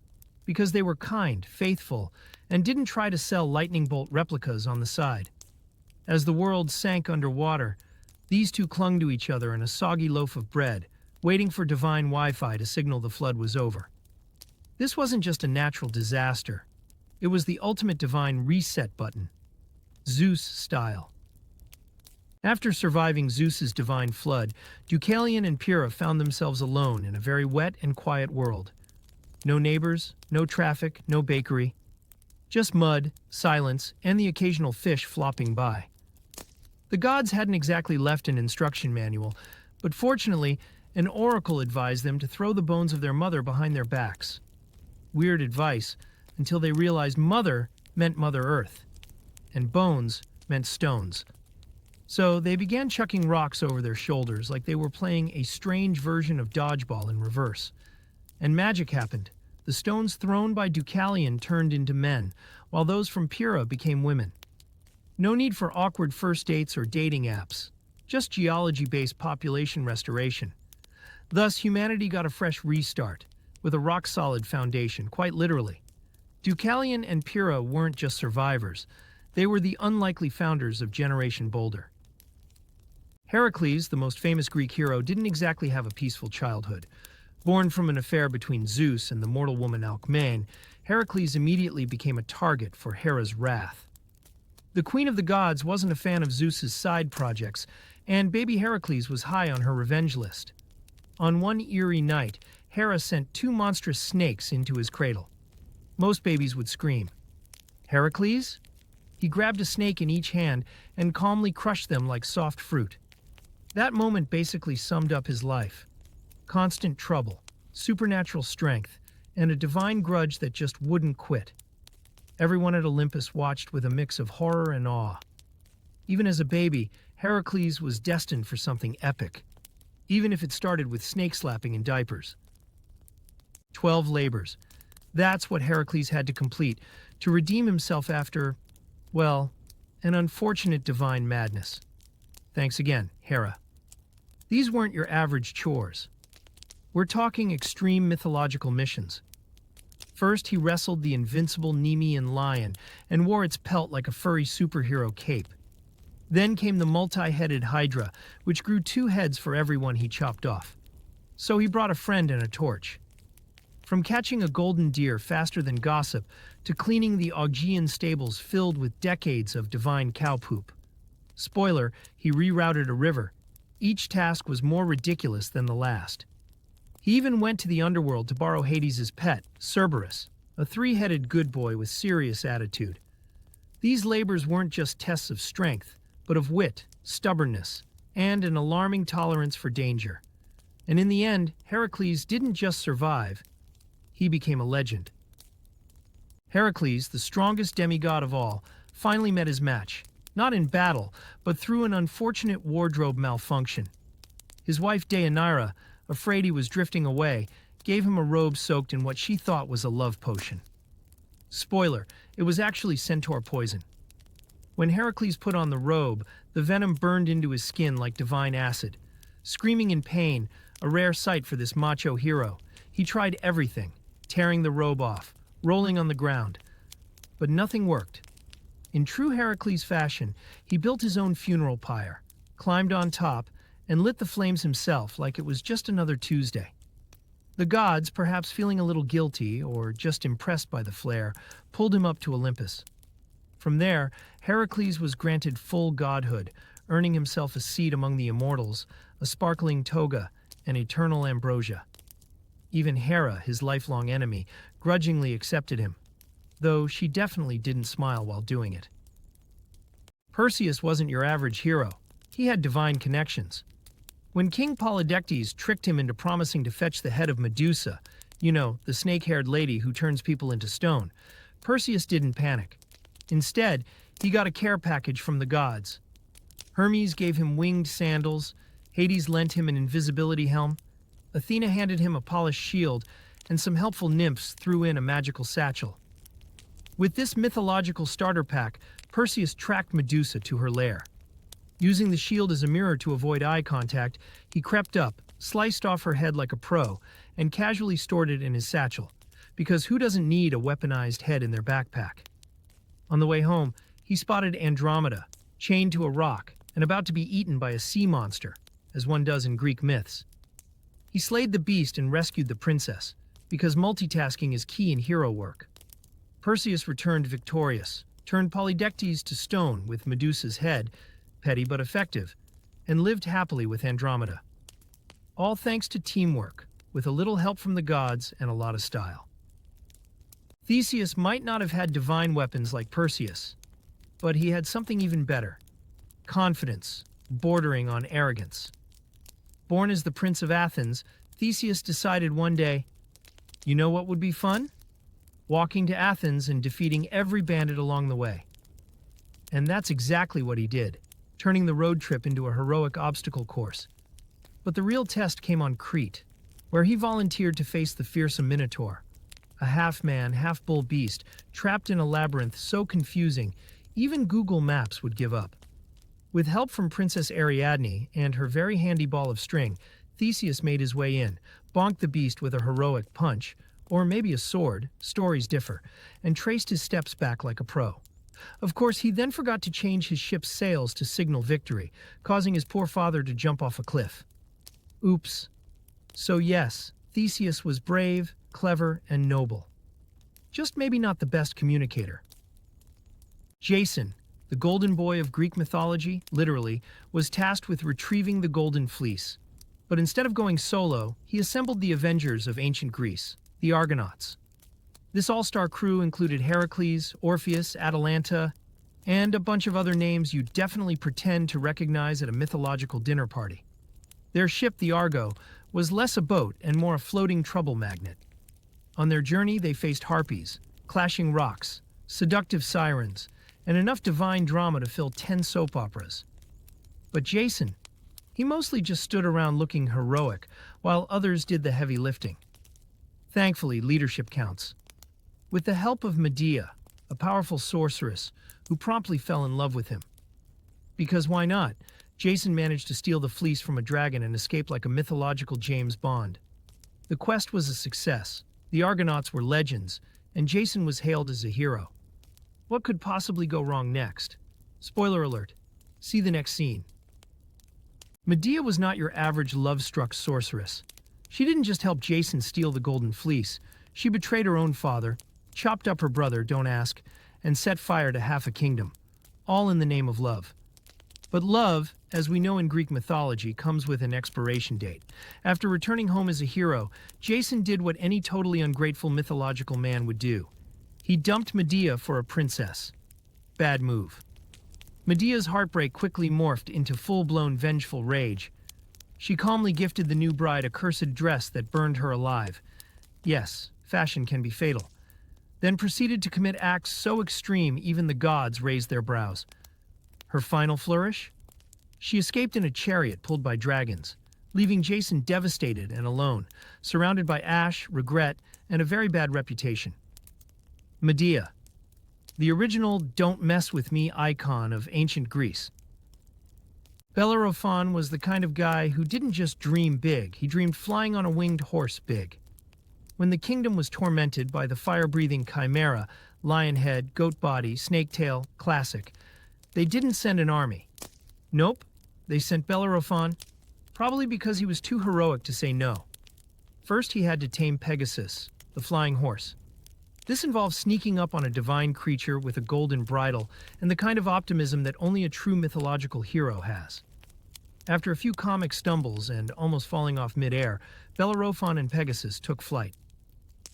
Because they were kind, faithful, and didn't try to sell lightning bolt replicas on the side. As the world sank underwater, these two clung to each other in a soggy loaf of bread, waiting for divine Wi-Fi to signal the flood was over. This wasn't just a natural disaster. It was the ultimate divine reset button. Zeus style. After surviving Zeus's divine flood, Deucalion and Pyrrha found themselves alone in a very wet and quiet world. No neighbors, no traffic, no bakery. Just mud, silence, and the occasional fish flopping by. The gods hadn't exactly left an instruction manual, but fortunately, an oracle advised them to throw the bones of their mother behind their backs. Weird advice, until they realized mother meant Mother Earth, and bones meant stones. So they began chucking rocks over their shoulders like they were playing a strange version of dodgeball in reverse. And magic happened. The stones thrown by Deucalion turned into men, while those from Pyrrha became women. No need for awkward first dates or dating apps, just geology-based population restoration. Thus, humanity got a fresh restart, with a rock-solid foundation, quite literally. Deucalion and Pyrrha weren't just survivors. They were the unlikely founders of Generation Boulder. Heracles, the most famous Greek hero, didn't exactly have a peaceful childhood. Born from an affair between Zeus and the mortal woman Alcmene, Heracles immediately became a target for Hera's wrath. The Queen of the Gods wasn't a fan of Zeus's side projects, and baby Heracles was high on her revenge list. On one eerie night, Hera sent two monstrous snakes into his cradle. Most babies would scream. Heracles? He grabbed a snake in each hand and calmly crushed them like soft fruit. That moment basically summed up his life. Constant trouble, supernatural strength, and a divine grudge that just wouldn't quit. Everyone at Olympus watched with a mix of horror and awe. Even as a baby, Heracles was destined for something epic, even if it started with snake slapping and diapers. 12 labors. That's what Heracles had to complete to redeem himself after, well, an unfortunate divine madness. Thanks again, Hera. These weren't your average chores. We're talking extreme mythological missions. First, he wrestled the invincible Nemean lion and wore its pelt like a furry superhero cape. Then came the multi-headed Hydra, which grew 2 heads for everyone he chopped off. So he brought a friend and a torch. From catching a golden deer faster than gossip to cleaning the Augean stables filled with decades of divine cow poop. Spoiler, he rerouted a river. Each task was more ridiculous than the last. He even went to the underworld to borrow Hades' pet, Cerberus, a 3-headed good boy with serious attitude. These labors weren't just tests of strength, but of wit, stubbornness, and an alarming tolerance for danger. And in the end, Heracles didn't just survive, he became a legend. Heracles, the strongest demigod of all, finally met his match, not in battle, but through an unfortunate wardrobe malfunction. His wife Deianira, afraid he was drifting away, gave him a robe soaked in what she thought was a love potion. Spoiler, it was actually centaur poison. When Heracles put on the robe, the venom burned into his skin like divine acid. Screaming in pain, a rare sight for this macho hero, he tried everything, tearing the robe off, rolling on the ground. But nothing worked. In true Heracles fashion, he built his own funeral pyre, climbed on top, and lit the flames himself like it was just another Tuesday. The gods, perhaps feeling a little guilty or just impressed by the flare, pulled him up to Olympus. From there, Heracles was granted full godhood, earning himself a seat among the immortals, a sparkling toga, and eternal ambrosia. Even Hera, his lifelong enemy, grudgingly accepted him, though she definitely didn't smile while doing it. Perseus wasn't your average hero. He had divine connections. When King Polydectes tricked him into promising to fetch the head of Medusa, the snake-haired lady who turns people into stone, Perseus didn't panic. Instead, he got a care package from the gods. Hermes gave him winged sandals, Hades lent him an invisibility helm, Athena handed him a polished shield, and some helpful nymphs threw in a magical satchel. With this mythological starter pack, Perseus tracked Medusa to her lair. Using the shield as a mirror to avoid eye contact, he crept up, sliced off her head like a pro, and casually stored it in his satchel, because who doesn't need a weaponized head in their backpack? On the way home, he spotted Andromeda, chained to a rock and about to be eaten by a sea monster, as one does in Greek myths. He slayed the beast and rescued the princess, because multitasking is key in hero work. Perseus returned victorious, turned Polydectes to stone with Medusa's head, petty but effective, and lived happily with Andromeda. All thanks to teamwork, with a little help from the gods and a lot of style. Theseus might not have had divine weapons like Perseus, but he had something even better: confidence, bordering on arrogance. Born as the Prince of Athens, Theseus decided one day, you know what would be fun? Walking to Athens and defeating every bandit along the way. And that's exactly what he did, turning the road trip into a heroic obstacle course. But the real test came on Crete, where he volunteered to face the fearsome Minotaur, a half-man, half-bull beast trapped in a labyrinth so confusing, even Google Maps would give up. With help from Princess Ariadne and her very handy ball of string, Theseus made his way in, bonked the beast with a heroic punch, or maybe a sword, stories differ, and traced his steps back like a pro. Of course, he then forgot to change his ship's sails to signal victory, causing his poor father to jump off a cliff. Oops. So yes, Theseus was brave, clever, and noble. Just maybe not the best communicator. Jason, the golden boy of Greek mythology, literally, was tasked with retrieving the golden fleece. But instead of going solo, he assembled the Avengers of ancient Greece, the Argonauts. This all-star crew included Heracles, Orpheus, Atalanta, and a bunch of other names you definitely pretend to recognize at a mythological dinner party. Their ship, the Argo, was less a boat and more a floating trouble magnet. On their journey, they faced harpies, clashing rocks, seductive sirens, and enough divine drama to fill 10 soap operas. But Jason, he mostly just stood around looking heroic, while others did the heavy lifting. Thankfully, leadership counts. With the help of Medea, a powerful sorceress, who promptly fell in love with him. Because why not? Jason managed to steal the fleece from a dragon and escape like a mythological James Bond. The quest was a success. The Argonauts were legends, and Jason was hailed as a hero. What could possibly go wrong next? Spoiler alert. See the next scene. Medea was not your average love-struck sorceress. She didn't just help Jason steal the golden fleece. She betrayed her own father, chopped up her brother, don't ask, and set fire to half a kingdom, all in the name of love. But love, as we know in Greek mythology, comes with an expiration date. After returning home as a hero, Jason did what any totally ungrateful mythological man would do. He dumped Medea for a princess. Bad move. Medea's heartbreak quickly morphed into full-blown vengeful rage. She calmly gifted the new bride a cursed dress that burned her alive. Yes, fashion can be fatal. Then proceeded to commit acts so extreme even the gods raised their brows. Her final flourish? She escaped in a chariot pulled by dragons, leaving Jason devastated and alone, surrounded by ash, regret, and a very bad reputation. Medea, the original "don't mess with me" icon of ancient Greece. Bellerophon was the kind of guy who didn't just dream big, he dreamed flying on a winged horse big. When the kingdom was tormented by the fire-breathing chimera, lion head, goat body, snake tail, classic, they didn't send an army. Nope, they sent Bellerophon, probably because he was too heroic to say no. First, he had to tame Pegasus, the flying horse. This involves sneaking up on a divine creature with a golden bridle and the kind of optimism that only a true mythological hero has. After a few comic stumbles and almost falling off midair, Bellerophon and Pegasus took flight.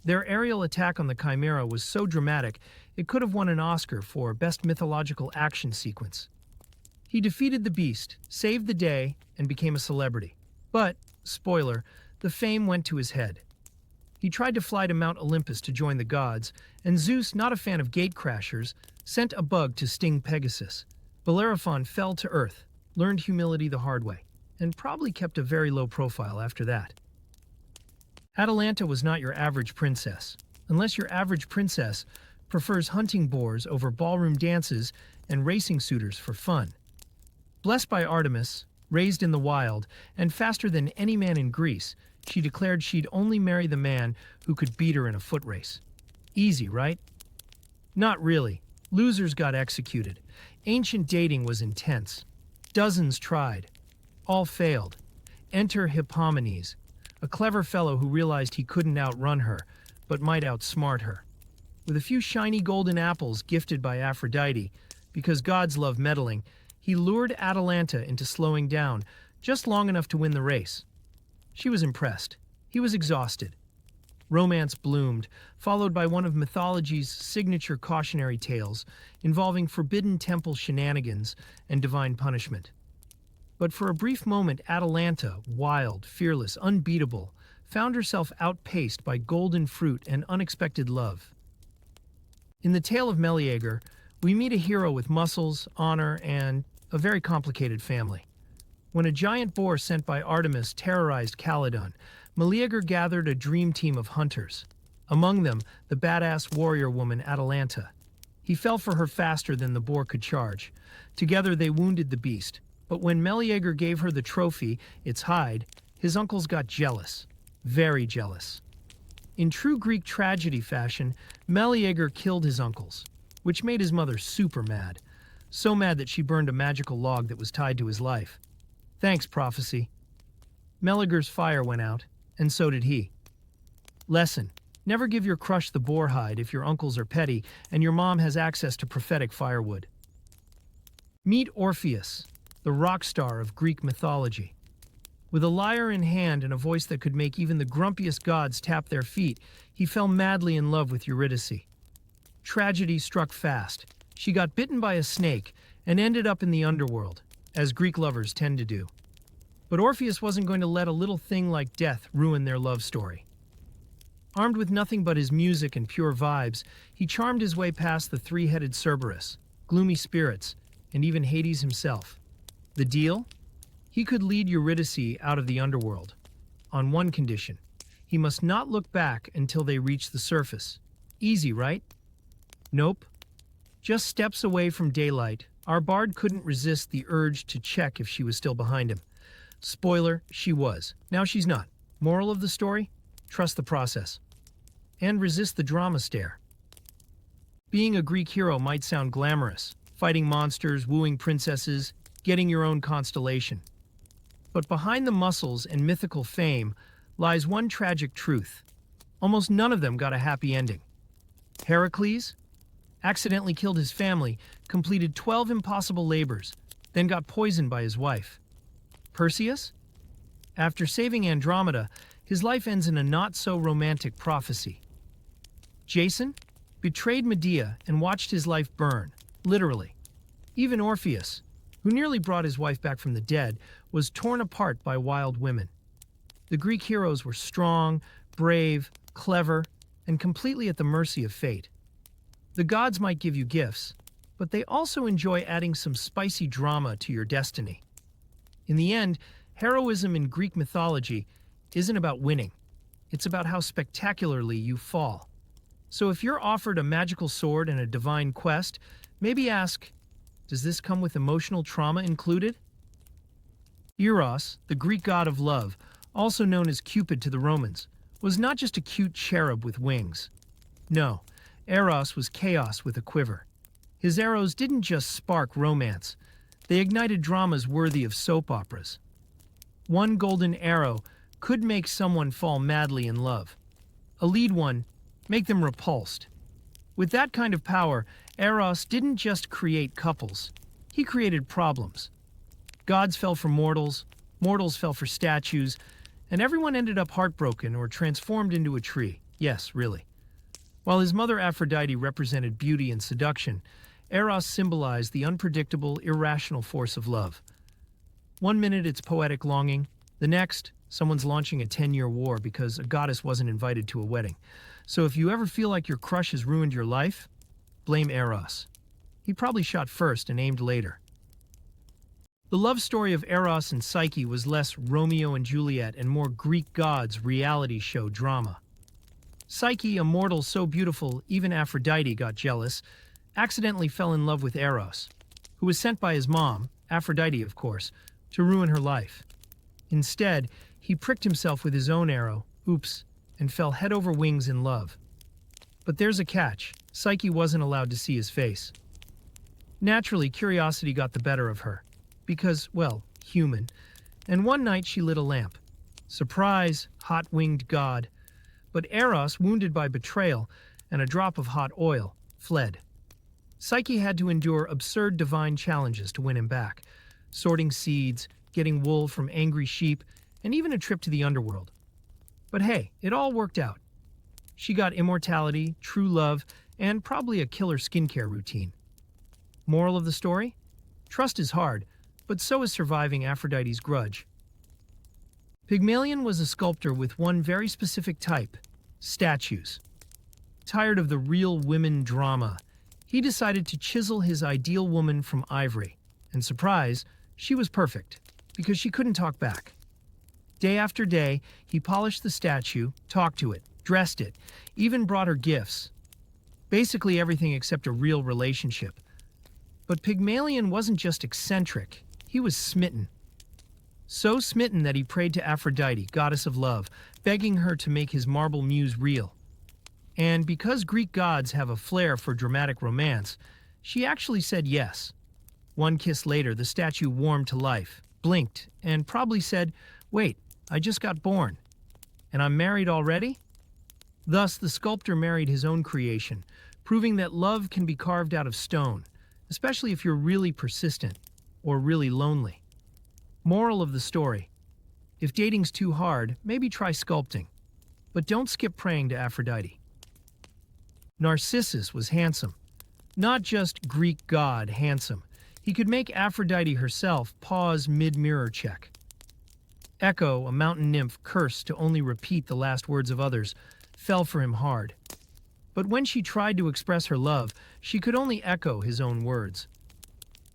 Their aerial attack on the Chimera was so dramatic, it could have won an Oscar for Best Mythological Action Sequence. He defeated the beast, saved the day, and became a celebrity. But, spoiler, the fame went to his head. He tried to fly to Mount Olympus to join the gods, and Zeus, not a fan of gatecrashers, sent a bug to sting Pegasus. Bellerophon fell to earth, learned humility the hard way, and probably kept a very low profile after that. Atalanta was not your average princess, unless your average princess prefers hunting boars over ballroom dances and racing suitors for fun. Blessed by Artemis, raised in the wild, and faster than any man in Greece, she declared she'd only marry the man who could beat her in a foot race. Easy, right? Not really. Losers got executed. Ancient dating was intense. Dozens tried. All failed. Enter Hippomenes, a clever fellow who realized he couldn't outrun her, but might outsmart her. With a few shiny golden apples gifted by Aphrodite, because gods love meddling, he lured Atalanta into slowing down just long enough to win the race. She was impressed. He was exhausted. Romance bloomed, followed by one of mythology's signature cautionary tales involving forbidden temple shenanigans and divine punishment. But for a brief moment, Atalanta, wild, fearless, unbeatable, found herself outpaced by golden fruit and unexpected love. In the tale of Meleager, we meet a hero with muscles, honor, and a very complicated family. When a giant boar sent by Artemis terrorized Calydon, Meleager gathered a dream team of hunters. Among them, the badass warrior woman Atalanta. He fell for her faster than the boar could charge. Together they wounded the beast, but when Meleager gave her the trophy, its hide, his uncles got jealous. Very jealous. In true Greek tragedy fashion, Meleager killed his uncles, which made his mother super mad. So mad that she burned a magical log that was tied to his life. Thanks, prophecy. Meleager's fire went out, and so did he. Lesson: never give your crush the boar hide if your uncles are petty and your mom has access to prophetic firewood. Meet Orpheus, the rock star of Greek mythology. With a lyre in hand and a voice that could make even the grumpiest gods tap their feet, he fell madly in love with Eurydice. Tragedy struck fast. She got bitten by a snake and ended up in the underworld, as Greek lovers tend to do. But Orpheus wasn't going to let a little thing like death ruin their love story. Armed with nothing but his music and pure vibes, he charmed his way past the three-headed Cerberus, gloomy spirits, and even Hades himself. The deal? He could lead Eurydice out of the underworld. On one condition: he must not look back until they reach the surface. Easy, right? Nope. Just steps away from daylight, our bard couldn't resist the urge to check if she was still behind him. Spoiler, she was. Now she's not. Moral of the story? Trust the process. And resist the drama stare. Being a Greek hero might sound glamorous, fighting monsters, wooing princesses, getting your own constellation. But behind the muscles and mythical fame lies one tragic truth. Almost none of them got a happy ending. Heracles accidentally killed his family, completed 12 impossible labors, then got poisoned by his wife. Perseus? After saving Andromeda, his life ends in a not-so-romantic prophecy. Jason? Betrayed Medea and watched his life burn, literally. Even Orpheus, who nearly brought his wife back from the dead, was torn apart by wild women. The Greek heroes were strong, brave, clever, and completely at the mercy of fate. The gods might give you gifts, but they also enjoy adding some spicy drama to your destiny. In the end, heroism in Greek mythology isn't about winning. It's about how spectacularly you fall. So if you're offered a magical sword and a divine quest, maybe ask, does this come with emotional trauma included? Eros, the Greek god of love, also known as Cupid to the Romans, was not just a cute cherub with wings. No, Eros was chaos with a quiver. His arrows didn't just spark romance. They ignited dramas worthy of soap operas. One golden arrow could make someone fall madly in love. A lead one, make them repulsed. With that kind of power, Eros didn't just create couples. He created problems. Gods fell for mortals, mortals fell for statues, and everyone ended up heartbroken or transformed into a tree. Yes, really. While his mother Aphrodite represented beauty and seduction, Eros symbolized the unpredictable, irrational force of love. One minute it's poetic longing, the next, someone's launching a 10-year war because a goddess wasn't invited to a wedding. So if you ever feel like your crush has ruined your life, blame Eros. He probably shot first and aimed later. The love story of Eros and Psyche was less Romeo and Juliet and more Greek gods reality show drama. Psyche, a mortal so beautiful even Aphrodite got jealous, accidentally fell in love with Eros, who was sent by his mom, Aphrodite of course, to ruin her life. Instead, he pricked himself with his own arrow, oops, and fell head over wings in love. But there's a catch. Psyche wasn't allowed to see his face. Naturally, curiosity got the better of her. Because, well, human. And one night she lit a lamp. Surprise, hot-winged god. But Eros, wounded by betrayal and a drop of hot oil, fled. Psyche had to endure absurd divine challenges to win him back. Sorting seeds, getting wool from angry sheep, and even a trip to the underworld. But hey, it all worked out. She got immortality, true love, and probably a killer skincare routine. Moral of the story? Trust is hard, but so is surviving Aphrodite's grudge. Pygmalion was a sculptor with one very specific type: statues. Tired of the real women drama, he decided to chisel his ideal woman from ivory. And surprise, she was perfect, because she couldn't talk back. Day after day, he polished the statue, talked to it, dressed it, even brought her gifts. Basically everything except a real relationship. But Pygmalion wasn't just eccentric, he was smitten. So smitten that he prayed to Aphrodite, goddess of love, begging her to make his marble muse real. And because Greek gods have a flair for dramatic romance, she actually said yes. One kiss later, the statue warmed to life, blinked, and probably said, "Wait, I just got born. And I'm married already?" Thus, the sculptor married his own creation, proving that love can be carved out of stone, especially if you're really persistent or really lonely. Moral of the story: If dating's too hard, maybe try sculpting. But don't skip praying to Aphrodite. Narcissus was handsome. Not just Greek god handsome. He could make Aphrodite herself pause mid-mirror check. Echo, a mountain nymph cursed to only repeat the last words of others, fell for him hard. But when she tried to express her love, she could only echo his own words.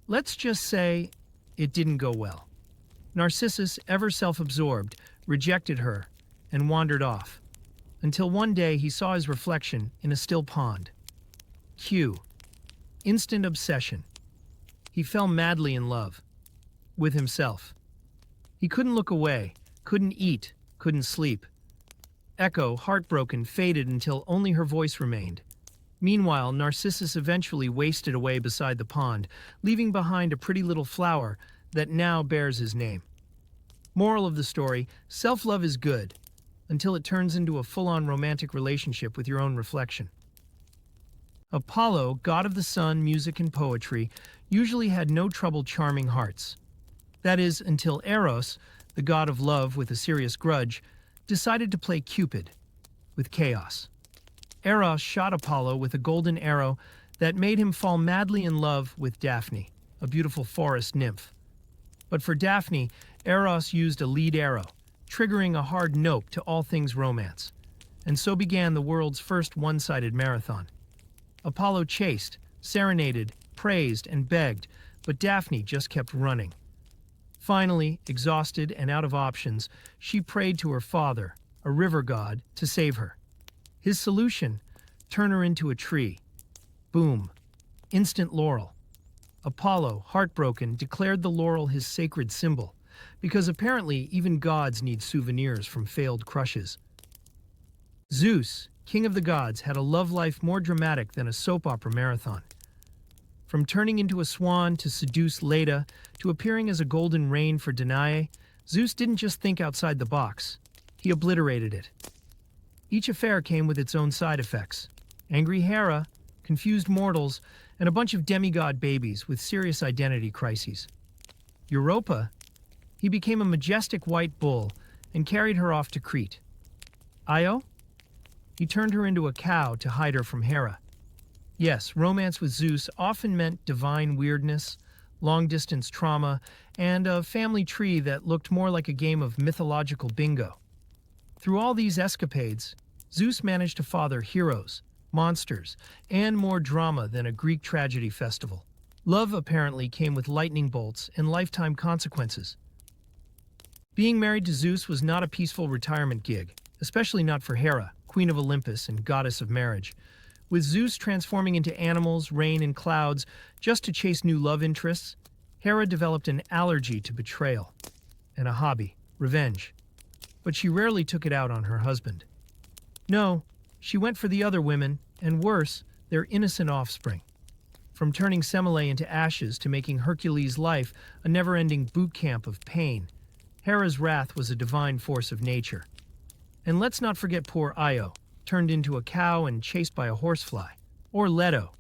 Let's just say it didn't go well. Narcissus, ever self-absorbed, rejected her and wandered off, until one day he saw his reflection in a still pond. Cue. Instant obsession. He fell madly in love. With himself. He couldn't look away, couldn't eat, couldn't sleep. Echo, heartbroken, faded until only her voice remained. Meanwhile, Narcissus eventually wasted away beside the pond, leaving behind a pretty little flower that now bears his name. Moral of the story, self-love is good, until it turns into a full-on romantic relationship with your own reflection. Apollo, god of the sun, music, and poetry, usually had no trouble charming hearts. That is, until Eros, the god of love with a serious grudge, decided to play Cupid, with chaos. Eros shot Apollo with a golden arrow that made him fall madly in love with Daphne, a beautiful forest nymph. But for Daphne, Eros used a lead arrow, triggering a hard nope to all things romance. And so began the world's first one-sided marathon. Apollo chased, serenaded, praised, and begged, but Daphne just kept running. Finally, exhausted and out of options, she prayed to her father, a river god, to save her. His solution? Turn her into a tree. Boom. Instant laurel. Apollo, heartbroken, declared the laurel his sacred symbol, because apparently even gods need souvenirs from failed crushes. Zeus, king of the gods, had a love life more dramatic than a soap opera marathon. From turning into a swan to seduce Leda to appearing as a golden rain for Danae, Zeus didn't just think outside the box. He obliterated it. Each affair came with its own side effects. Angry Hera, confused mortals, and a bunch of demigod babies with serious identity crises. Europa, he became a majestic white bull and carried her off to Crete. Io, he turned her into a cow to hide her from Hera. Yes, romance with Zeus often meant divine weirdness, long-distance trauma, and a family tree that looked more like a game of mythological bingo. Through all these escapades, Zeus managed to father heroes, monsters, and more drama than a Greek tragedy festival. Love apparently came with lightning bolts and lifetime consequences. Being married to Zeus was not a peaceful retirement gig, especially not for Hera, queen of Olympus and goddess of marriage. With Zeus transforming into animals, rain, and clouds just to chase new love interests, Hera developed an allergy to betrayal and a hobby, revenge. But she rarely took it out on her husband. No, she went for the other women, and worse, their innocent offspring. From turning Semele into ashes to making Hercules' life a never-ending boot camp of pain, Hera's wrath was a divine force of nature. And let's not forget poor Io, turned into a cow and chased by a horsefly. Or Leto,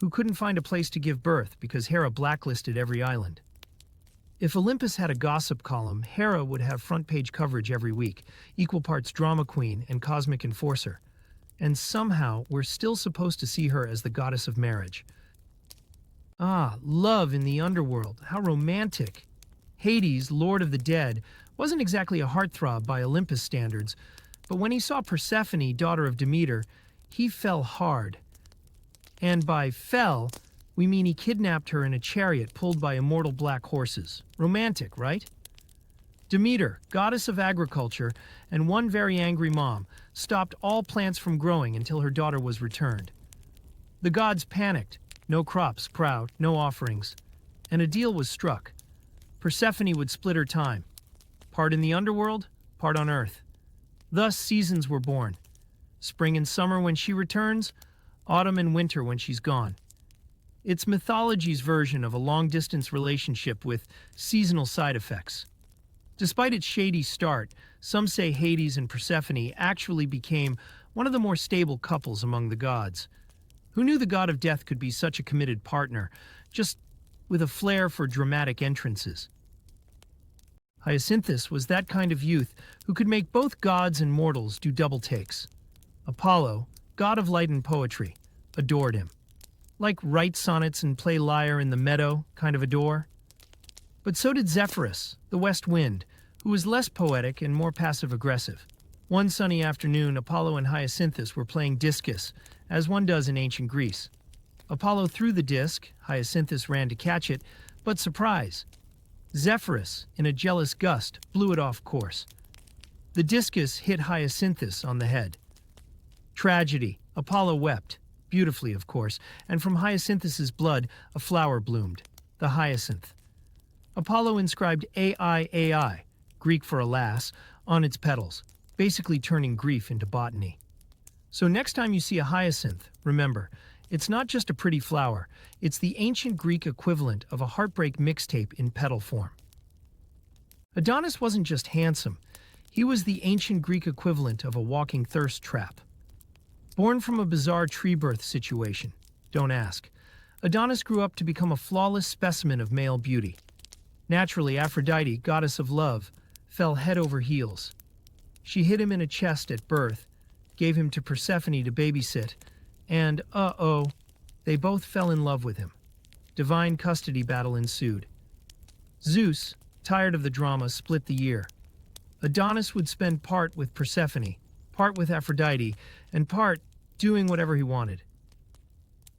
who couldn't find a place to give birth because Hera blacklisted every island. If Olympus had a gossip column, Hera would have front-page coverage every week, equal parts drama queen and cosmic enforcer. And somehow, we're still supposed to see her as the goddess of marriage. Ah, love in the underworld, how romantic. Hades, lord of the dead, wasn't exactly a heartthrob by Olympus standards, but when he saw Persephone, daughter of Demeter, he fell hard. And by fell, we mean he kidnapped her in a chariot pulled by immortal black horses. Romantic, right? Demeter, goddess of agriculture, and one very angry mom, stopped all plants from growing until her daughter was returned. The gods panicked. No crops, proud, no offerings. And a deal was struck. Persephone would split her time. Part in the underworld, part on earth. Thus seasons were born. Spring and summer when she returns, autumn and winter when she's gone. It's mythology's version of a long-distance relationship with seasonal side effects. Despite its shady start, some say Hades and Persephone actually became one of the more stable couples among the gods. Who knew the god of death could be such a committed partner, just with a flair for dramatic entrances? Hyacinthus was that kind of youth who could make both gods and mortals do double takes. Apollo, god of light and poetry, adored him. Like write sonnets and play lyre in the meadow kind of adore. But so did Zephyrus, the west wind, who was less poetic and more passive-aggressive. One sunny afternoon, Apollo and Hyacinthus were playing discus, as one does in ancient Greece. Apollo threw the disc, Hyacinthus ran to catch it, but surprise! Zephyrus, in a jealous gust, blew it off course. The discus hit Hyacinthus on the head. Tragedy. Apollo wept, beautifully of course, and from Hyacinthus's blood a flower bloomed, the hyacinth. Apollo inscribed AI, Greek for alas, on its petals, basically turning grief into botany. So next time you see a hyacinth, remember, it's not just a pretty flower, it's the ancient Greek equivalent of a heartbreak mixtape in petal form. Adonis wasn't just handsome, he was the ancient Greek equivalent of a walking thirst trap. Born from a bizarre tree birth situation, don't ask, Adonis grew up to become a flawless specimen of male beauty. Naturally, Aphrodite, goddess of love, fell head over heels. She hid him in a chest at birth, gave him to Persephone to babysit, and, they both fell in love with him. Divine custody battle ensued. Zeus, tired of the drama, split the year. Adonis would spend part with Persephone, part with Aphrodite, and part doing whatever he wanted.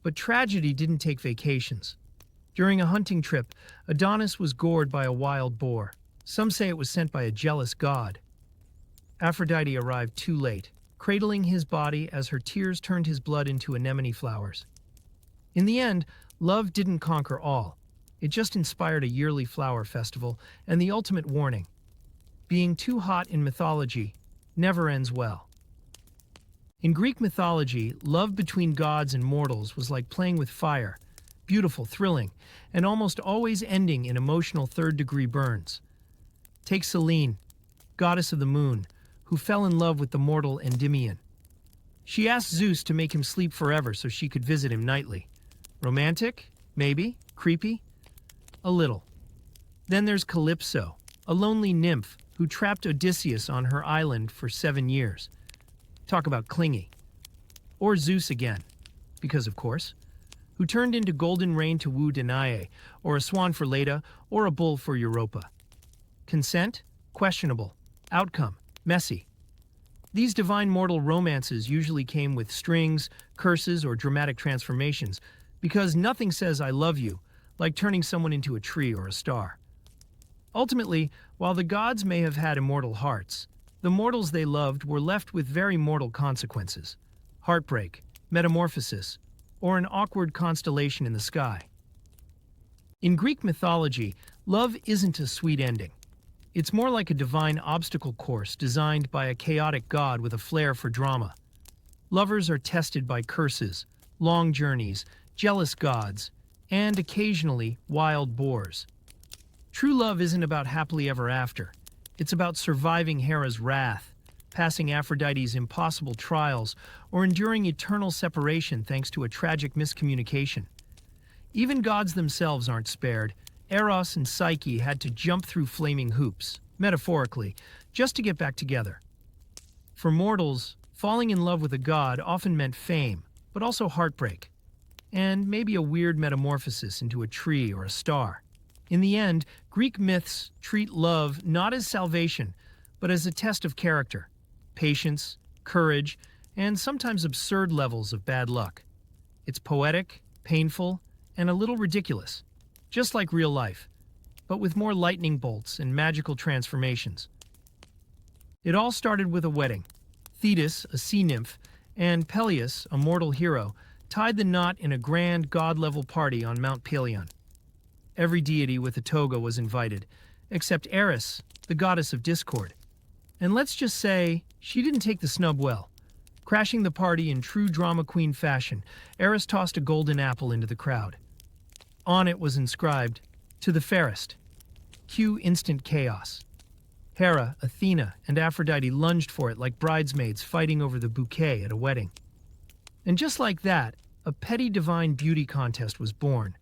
But tragedy didn't take vacations. During a hunting trip, Adonis was gored by a wild boar. Some say it was sent by a jealous god. Aphrodite arrived too late, cradling his body as her tears turned his blood into anemone flowers. In the end, love didn't conquer all. It just inspired a yearly flower festival and the ultimate warning. Being too hot in mythology never ends well. In Greek mythology, love between gods and mortals was like playing with fire, beautiful, thrilling, and almost always ending in emotional third-degree burns. Take Selene, goddess of the moon, who fell in love with the mortal Endymion. She asked Zeus to make him sleep forever so she could visit him nightly. Romantic? Maybe. Creepy? A little. Then there's Calypso, a lonely nymph who trapped Odysseus on her island for 7 years. Talk about clingy. Or Zeus again, because of course, who turned into golden rain to woo Danae, or a swan for Leda, or a bull for Europa. Consent? Questionable. Outcome? Messy. These divine mortal romances usually came with strings, curses, or dramatic transformations, because nothing says I love you like turning someone into a tree or a star. Ultimately, while the gods may have had immortal hearts, the mortals they loved were left with very mortal consequences: heartbreak, metamorphosis, or an awkward constellation in the sky. In Greek mythology, love isn't a sweet ending. It's more like a divine obstacle course designed by a chaotic god with a flair for drama. Lovers are tested by curses, long journeys, jealous gods, and occasionally wild boars. True love isn't about happily ever after. It's about surviving Hera's wrath, passing Aphrodite's impossible trials, or enduring eternal separation thanks to a tragic miscommunication. Even gods themselves aren't spared. Eros and Psyche had to jump through flaming hoops, metaphorically, just to get back together. For mortals, falling in love with a god often meant fame, but also heartbreak, and maybe a weird metamorphosis into a tree or a star. In the end, Greek myths treat love not as salvation, but as a test of character, patience, courage, and sometimes absurd levels of bad luck. It's poetic, painful, and a little ridiculous, just like real life, but with more lightning bolts and magical transformations. It all started with a wedding. Thetis, a sea nymph, and Peleus, a mortal hero, tied the knot in a grand god-level party on Mount Pelion. Every deity with a toga was invited, except Eris, the goddess of discord. And let's just say, she didn't take the snub well. Crashing the party in true drama queen fashion, Eris tossed a golden apple into the crowd. On it was inscribed, "To the fairest." Cue instant chaos. Hera, Athena, and Aphrodite lunged for it like bridesmaids fighting over the bouquet at a wedding. And just like that, a petty divine beauty contest was born,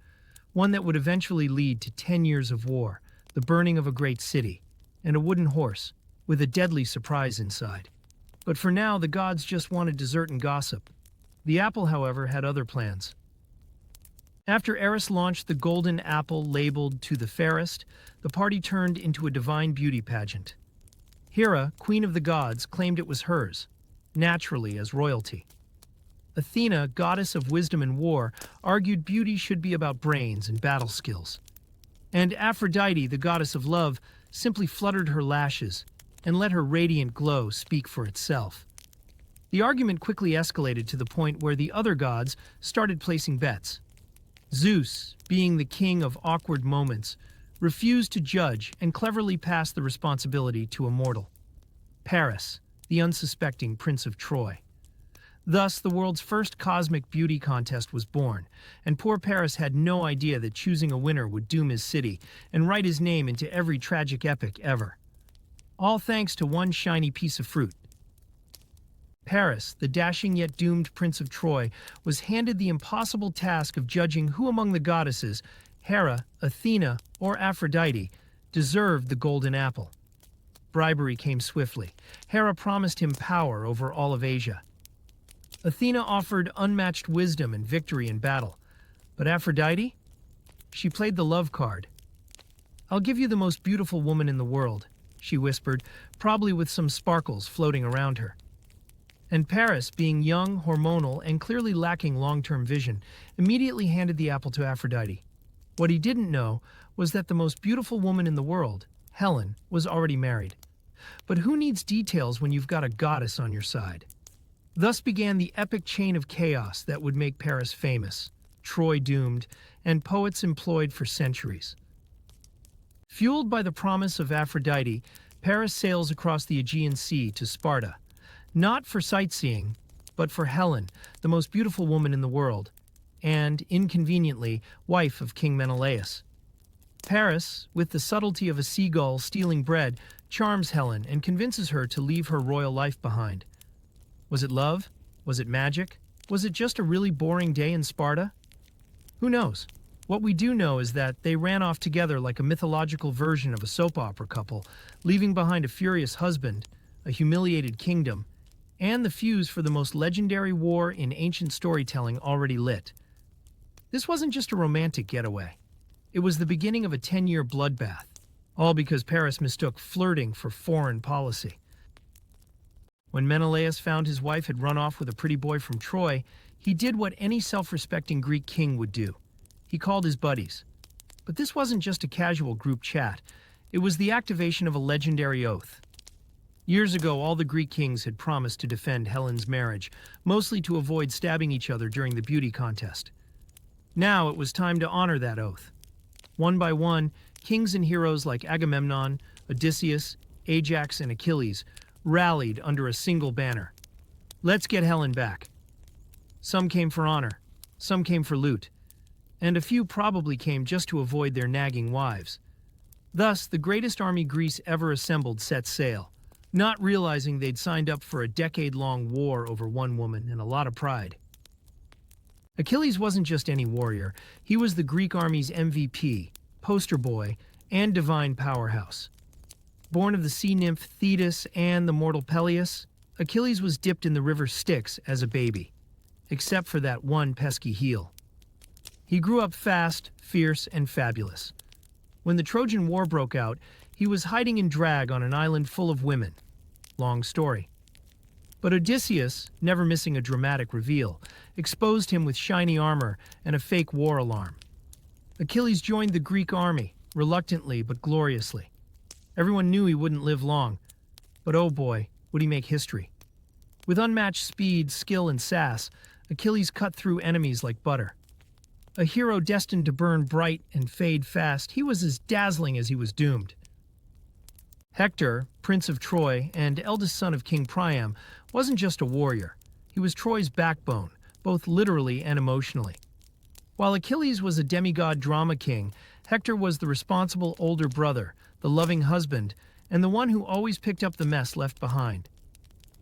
one that would eventually lead to 10 years of war, the burning of a great city, and a wooden horse, with a deadly surprise inside. But for now, the gods just wanted dessert and gossip. The apple, however, had other plans. After Eris launched the golden apple labeled "to the fairest," the party turned into a divine beauty pageant. Hera, queen of the gods, claimed it was hers, naturally as royalty. Athena, goddess of wisdom and war, argued beauty should be about brains and battle skills. And Aphrodite, the goddess of love, simply fluttered her lashes and let her radiant glow speak for itself. The argument quickly escalated to the point where the other gods started placing bets. Zeus, being the king of awkward moments, refused to judge and cleverly passed the responsibility to a mortal, Paris, the unsuspecting prince of Troy. Thus, the world's first cosmic beauty contest was born, and poor Paris had no idea that choosing a winner would doom his city and write his name into every tragic epic ever. All thanks to one shiny piece of fruit. Paris, the dashing yet doomed prince of Troy, was handed the impossible task of judging who among the goddesses, Hera, Athena, or Aphrodite, deserved the golden apple. Bribery came swiftly. Hera promised him power over all of Asia. Athena offered unmatched wisdom and victory in battle. But Aphrodite? She played the love card. "I'll give you the most beautiful woman in the world," she whispered, probably with some sparkles floating around her. And Paris, being young, hormonal, and clearly lacking long-term vision, immediately handed the apple to Aphrodite. What he didn't know was that the most beautiful woman in the world, Helen, was already married. But who needs details when you've got a goddess on your side? Thus began the epic chain of chaos that would make Paris famous, Troy doomed, and poets employed for centuries. Fueled by the promise of Aphrodite, Paris sails across the Aegean Sea to Sparta, not for sightseeing, but for Helen, the most beautiful woman in the world, and, inconveniently, wife of King Menelaus. Paris, with the subtlety of a seagull stealing bread, charms Helen and convinces her to leave her royal life behind. Was it love? Was it magic? Was it just a really boring day in Sparta? Who knows? What we do know is that they ran off together like a mythological version of a soap opera couple, leaving behind a furious husband, a humiliated kingdom, and the fuse for the most legendary war in ancient storytelling already lit. This wasn't just a romantic getaway. It was the beginning of a 10-year bloodbath, all because Paris mistook flirting for foreign policy. When Menelaus found his wife had run off with a pretty boy from Troy, he did what any self-respecting Greek king would do. He called his buddies. But this wasn't just a casual group chat. It was the activation of a legendary oath. Years ago, all the Greek kings had promised to defend Helen's marriage, mostly to avoid stabbing each other during the beauty contest. Now it was time to honor that oath. One by one, kings and heroes like Agamemnon, Odysseus, Ajax, and Achilles rallied under a single banner. Let's get Helen back. Some came for honor, some came for loot, and a few probably came just to avoid their nagging wives. Thus, the greatest army Greece ever assembled set sail, not realizing they'd signed up for a decade-long war over one woman and a lot of pride. Achilles wasn't just any warrior. He was the Greek army's MVP, poster boy, and divine powerhouse. Born of the sea nymph Thetis and the mortal Peleus, Achilles was dipped in the river Styx as a baby, except for that one pesky heel. He grew up fast, fierce, and fabulous. When the Trojan War broke out, he was hiding in drag on an island full of women. Long story. But Odysseus, never missing a dramatic reveal, exposed him with shiny armor and a fake war alarm. Achilles joined the Greek army, reluctantly but gloriously. Everyone knew he wouldn't live long, but oh boy, would he make history. With unmatched speed, skill, and sass, Achilles cut through enemies like butter. A hero destined to burn bright and fade fast, he was as dazzling as he was doomed. Hector, Prince of Troy and eldest son of King Priam, wasn't just a warrior. He was Troy's backbone, both literally and emotionally. While Achilles was a demigod drama king, Hector was the responsible older brother, the loving husband, and the one who always picked up the mess left behind.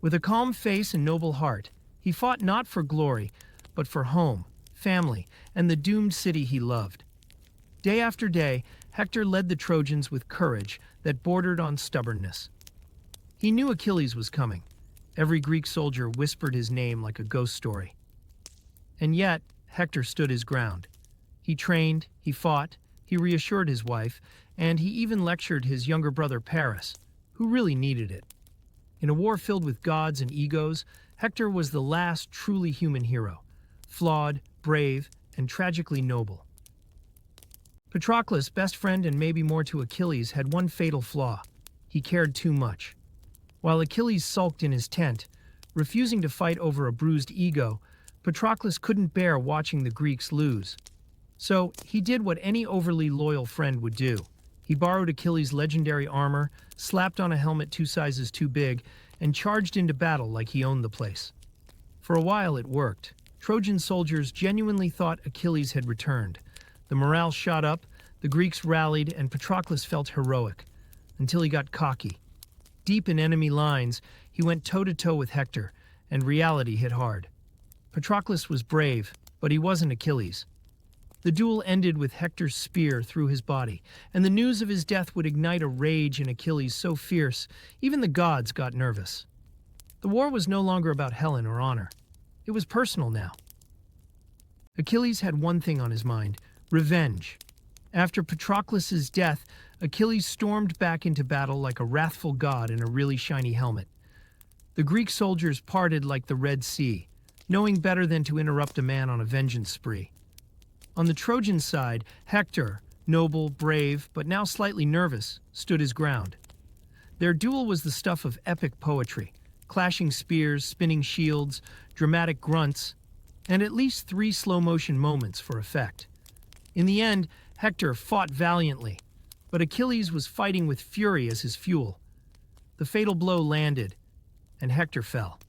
With a calm face and noble heart, he fought not for glory, but for home, family, and the doomed city he loved. Day after day, Hector led the Trojans with courage that bordered on stubbornness. He knew Achilles was coming. Every Greek soldier whispered his name like a ghost story. And yet, Hector stood his ground. He trained, he fought, he reassured his wife, and he even lectured his younger brother Paris, who really needed it. In a war filled with gods and egos, Hector was the last truly human hero, flawed, brave, and tragically noble. Patroclus, best friend and maybe more to Achilles, had one fatal flaw. He cared too much. While Achilles sulked in his tent, refusing to fight over a bruised ego, Patroclus couldn't bear watching the Greeks lose. So he did what any overly loyal friend would do. He borrowed Achilles' legendary armor, slapped on a helmet 2 sizes too big, and charged into battle like he owned the place. For a while it worked. Trojan soldiers genuinely thought Achilles had returned. The morale shot up, the Greeks rallied, and Patroclus felt heroic, until he got cocky. Deep in enemy lines, he went toe-to-toe with Hector, and reality hit hard. Patroclus was brave, but he wasn't Achilles. The duel ended with Hector's spear through his body, and the news of his death would ignite a rage in Achilles so fierce, even the gods got nervous. The war was no longer about Helen or honor. It was personal now. Achilles had one thing on his mind: revenge. After Patroclus's death, Achilles stormed back into battle like a wrathful god in a really shiny helmet. The Greek soldiers parted like the Red Sea, knowing better than to interrupt a man on a vengeance spree. On the Trojan side, Hector, noble, brave, but now slightly nervous, stood his ground. Their duel was the stuff of epic poetry: clashing spears, spinning shields, dramatic grunts, and at least 3 slow-motion moments for effect. In the end, Hector fought valiantly, but Achilles was fighting with fury as his fuel. The fatal blow landed, and Hector fell.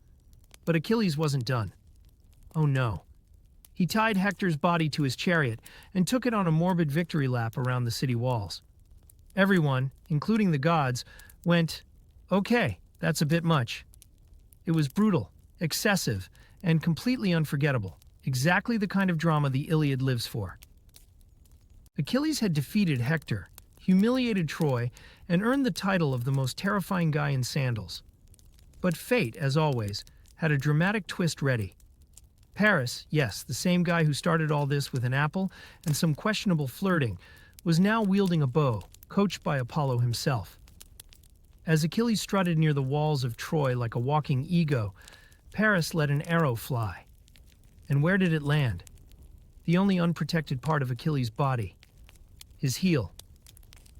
But Achilles wasn't done. Oh no. He tied Hector's body to his chariot and took it on a morbid victory lap around the city walls. Everyone, including the gods, went, "Okay, that's a bit much." It was brutal, excessive, and completely unforgettable, exactly the kind of drama the Iliad lives for. Achilles had defeated Hector, humiliated Troy, and earned the title of the most terrifying guy in sandals. But fate, as always, had a dramatic twist ready. Paris, yes, the same guy who started all this with an apple and some questionable flirting, was now wielding a bow, coached by Apollo himself. As Achilles strutted near the walls of Troy like a walking ego, Paris let an arrow fly. And where did it land? The only unprotected part of Achilles' body: his heel.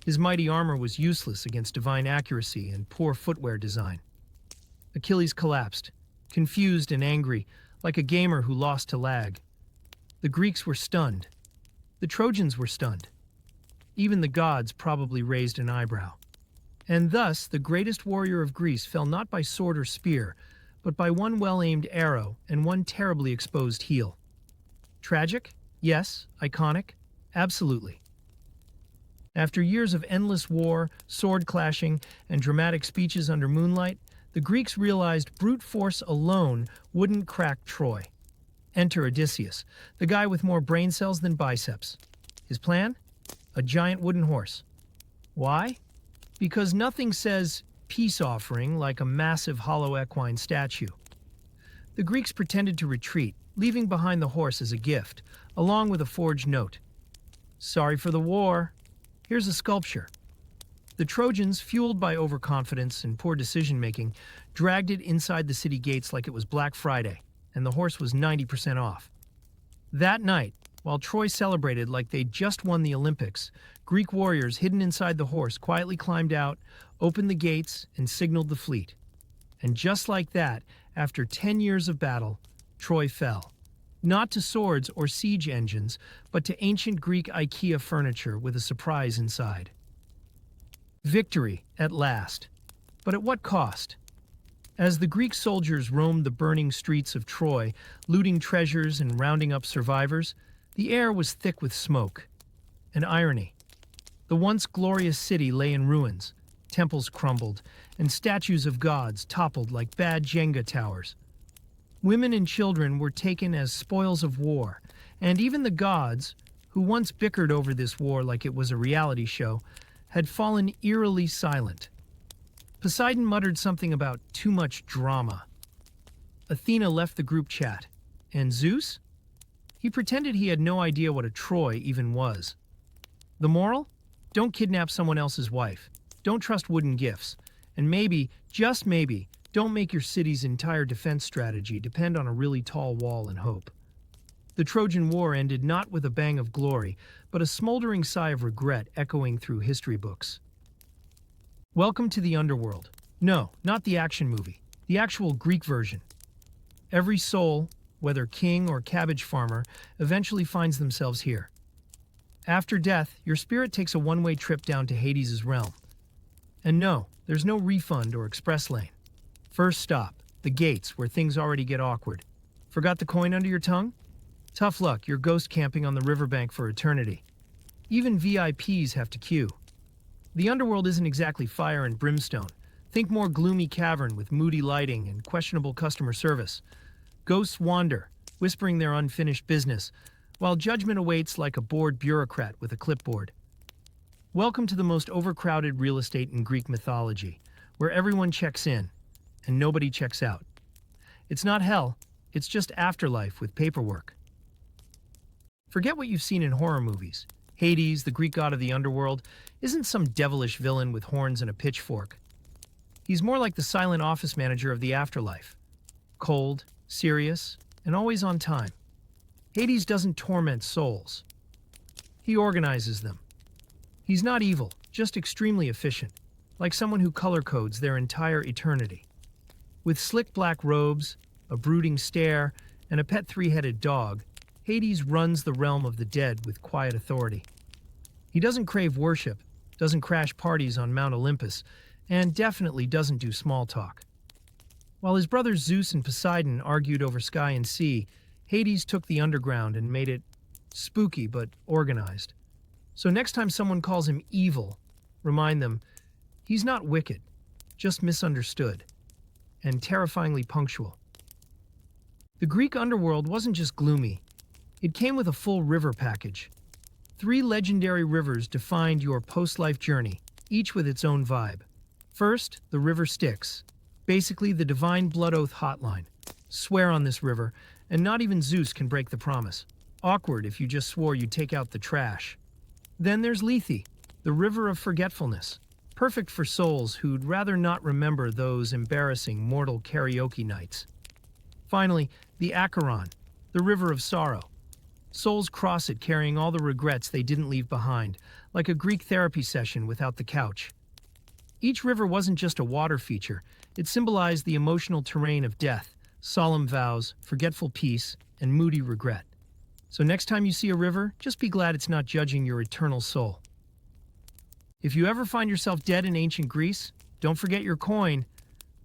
His mighty armor was useless against divine accuracy and poor footwear design. Achilles collapsed, confused and angry, like a gamer who lost to lag. The Greeks were stunned. The Trojans were stunned. Even the gods probably raised an eyebrow. And thus, the greatest warrior of Greece fell not by sword or spear, but by one well-aimed arrow and one terribly exposed heel. Tragic? Yes. Iconic? Absolutely. After years of endless war, sword clashing, and dramatic speeches under moonlight, the Greeks realized brute force alone wouldn't crack Troy. Enter Odysseus, the guy with more brain cells than biceps. His plan? A giant wooden horse. Why? Because nothing says peace offering like a massive hollow equine statue. The Greeks pretended to retreat, leaving behind the horse as a gift, along with a forged note. "Sorry for the war. Here's a sculpture." The Trojans, fueled by overconfidence and poor decision-making, dragged it inside the city gates like it was Black Friday, and the horse was 90% off. That night, while Troy celebrated like they'd just won the Olympics, Greek warriors hidden inside the horse quietly climbed out, opened the gates, and signaled the fleet. And just like that, after 10 years of battle, Troy fell. Not to swords or siege engines, but to ancient Greek IKEA furniture with a surprise inside. Victory, at last. But at what cost? As the Greek soldiers roamed the burning streets of Troy, looting treasures and rounding up survivors, the air was thick with smoke. An irony. The once glorious city lay in ruins. Temples crumbled, and statues of gods toppled like bad Jenga towers. Women and children were taken as spoils of war, and even the gods, who once bickered over this war like it was a reality show, had fallen eerily silent. Poseidon muttered something about too much drama. Athena left the group chat. And Zeus? He pretended he had no idea what a Troy even was. The moral? Don't kidnap someone else's wife. Don't trust wooden gifts. And maybe, just maybe, don't make your city's entire defense strategy depend on a really tall wall and hope. The Trojan War ended not with a bang of glory, but a smoldering sigh of regret echoing through history books. Welcome to the underworld. No, not the action movie. The actual Greek version. Every soul, whether king or cabbage farmer, eventually finds themselves here. After death, your spirit takes a one-way trip down to Hades' realm. And no, there's no refund or express lane. First stop, the gates, where things already get awkward. Forgot the coin under your tongue? Tough luck, you're ghost camping on the riverbank for eternity. Even VIPs have to queue. The underworld isn't exactly fire and brimstone. Think more gloomy cavern with moody lighting and questionable customer service. Ghosts wander, whispering their unfinished business, while judgment awaits like a bored bureaucrat with a clipboard. Welcome to the most overcrowded real estate in Greek mythology, where everyone checks in and nobody checks out. It's not hell, it's just afterlife with paperwork. Forget what you've seen in horror movies. Hades, the Greek god of the underworld, isn't some devilish villain with horns and a pitchfork. He's more like the silent office manager of the afterlife. Cold, serious, and always on time. Hades doesn't torment souls. He organizes them. He's not evil, just extremely efficient, like someone who color codes their entire eternity. With slick black robes, a brooding stare, and a pet three-headed dog, Hades runs the realm of the dead with quiet authority. He doesn't crave worship, doesn't crash parties on Mount Olympus, and definitely doesn't do small talk. While his brothers Zeus and Poseidon argued over sky and sea, Hades took the underground and made it spooky but organized. So next time someone calls him evil, remind them, he's not wicked, just misunderstood, and terrifyingly punctual. The Greek underworld wasn't just gloomy. It came with a full river package. 3 legendary rivers defined your post-life journey, each with its own vibe. First, the river Styx, basically the divine blood oath hotline. Swear on this river, and not even Zeus can break the promise. Awkward if you just swore you'd take out the trash. Then there's Lethe, the river of forgetfulness, perfect for souls who'd rather not remember those embarrassing mortal karaoke nights. Finally, the Acheron, the river of sorrow. Souls cross it carrying all the regrets they didn't leave behind, like a Greek therapy session without the couch. Each river wasn't just a water feature, it symbolized the emotional terrain of death, solemn vows, forgetful peace, and moody regret. So next time you see a river, just be glad it's not judging your eternal soul. If you ever find yourself dead in ancient Greece, don't forget your coin.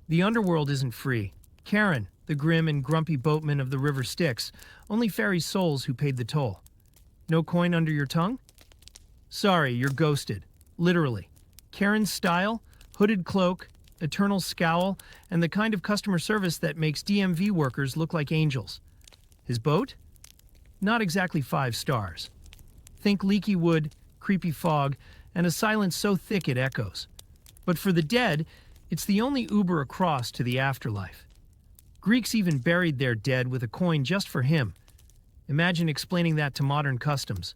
The underworld isn't free. Charon, the grim and grumpy boatman of the river Styx, only ferries souls who paid the toll. No coin under your tongue? Sorry, you're ghosted. Literally. Charon's style, hooded cloak, eternal scowl, and the kind of customer service that makes DMV workers look like angels. His boat? Not exactly 5 stars. Think leaky wood, creepy fog, and a silence so thick it echoes. But for the dead, it's the only Uber across to the afterlife. Greeks even buried their dead with a coin just for him. Imagine explaining that to modern customs.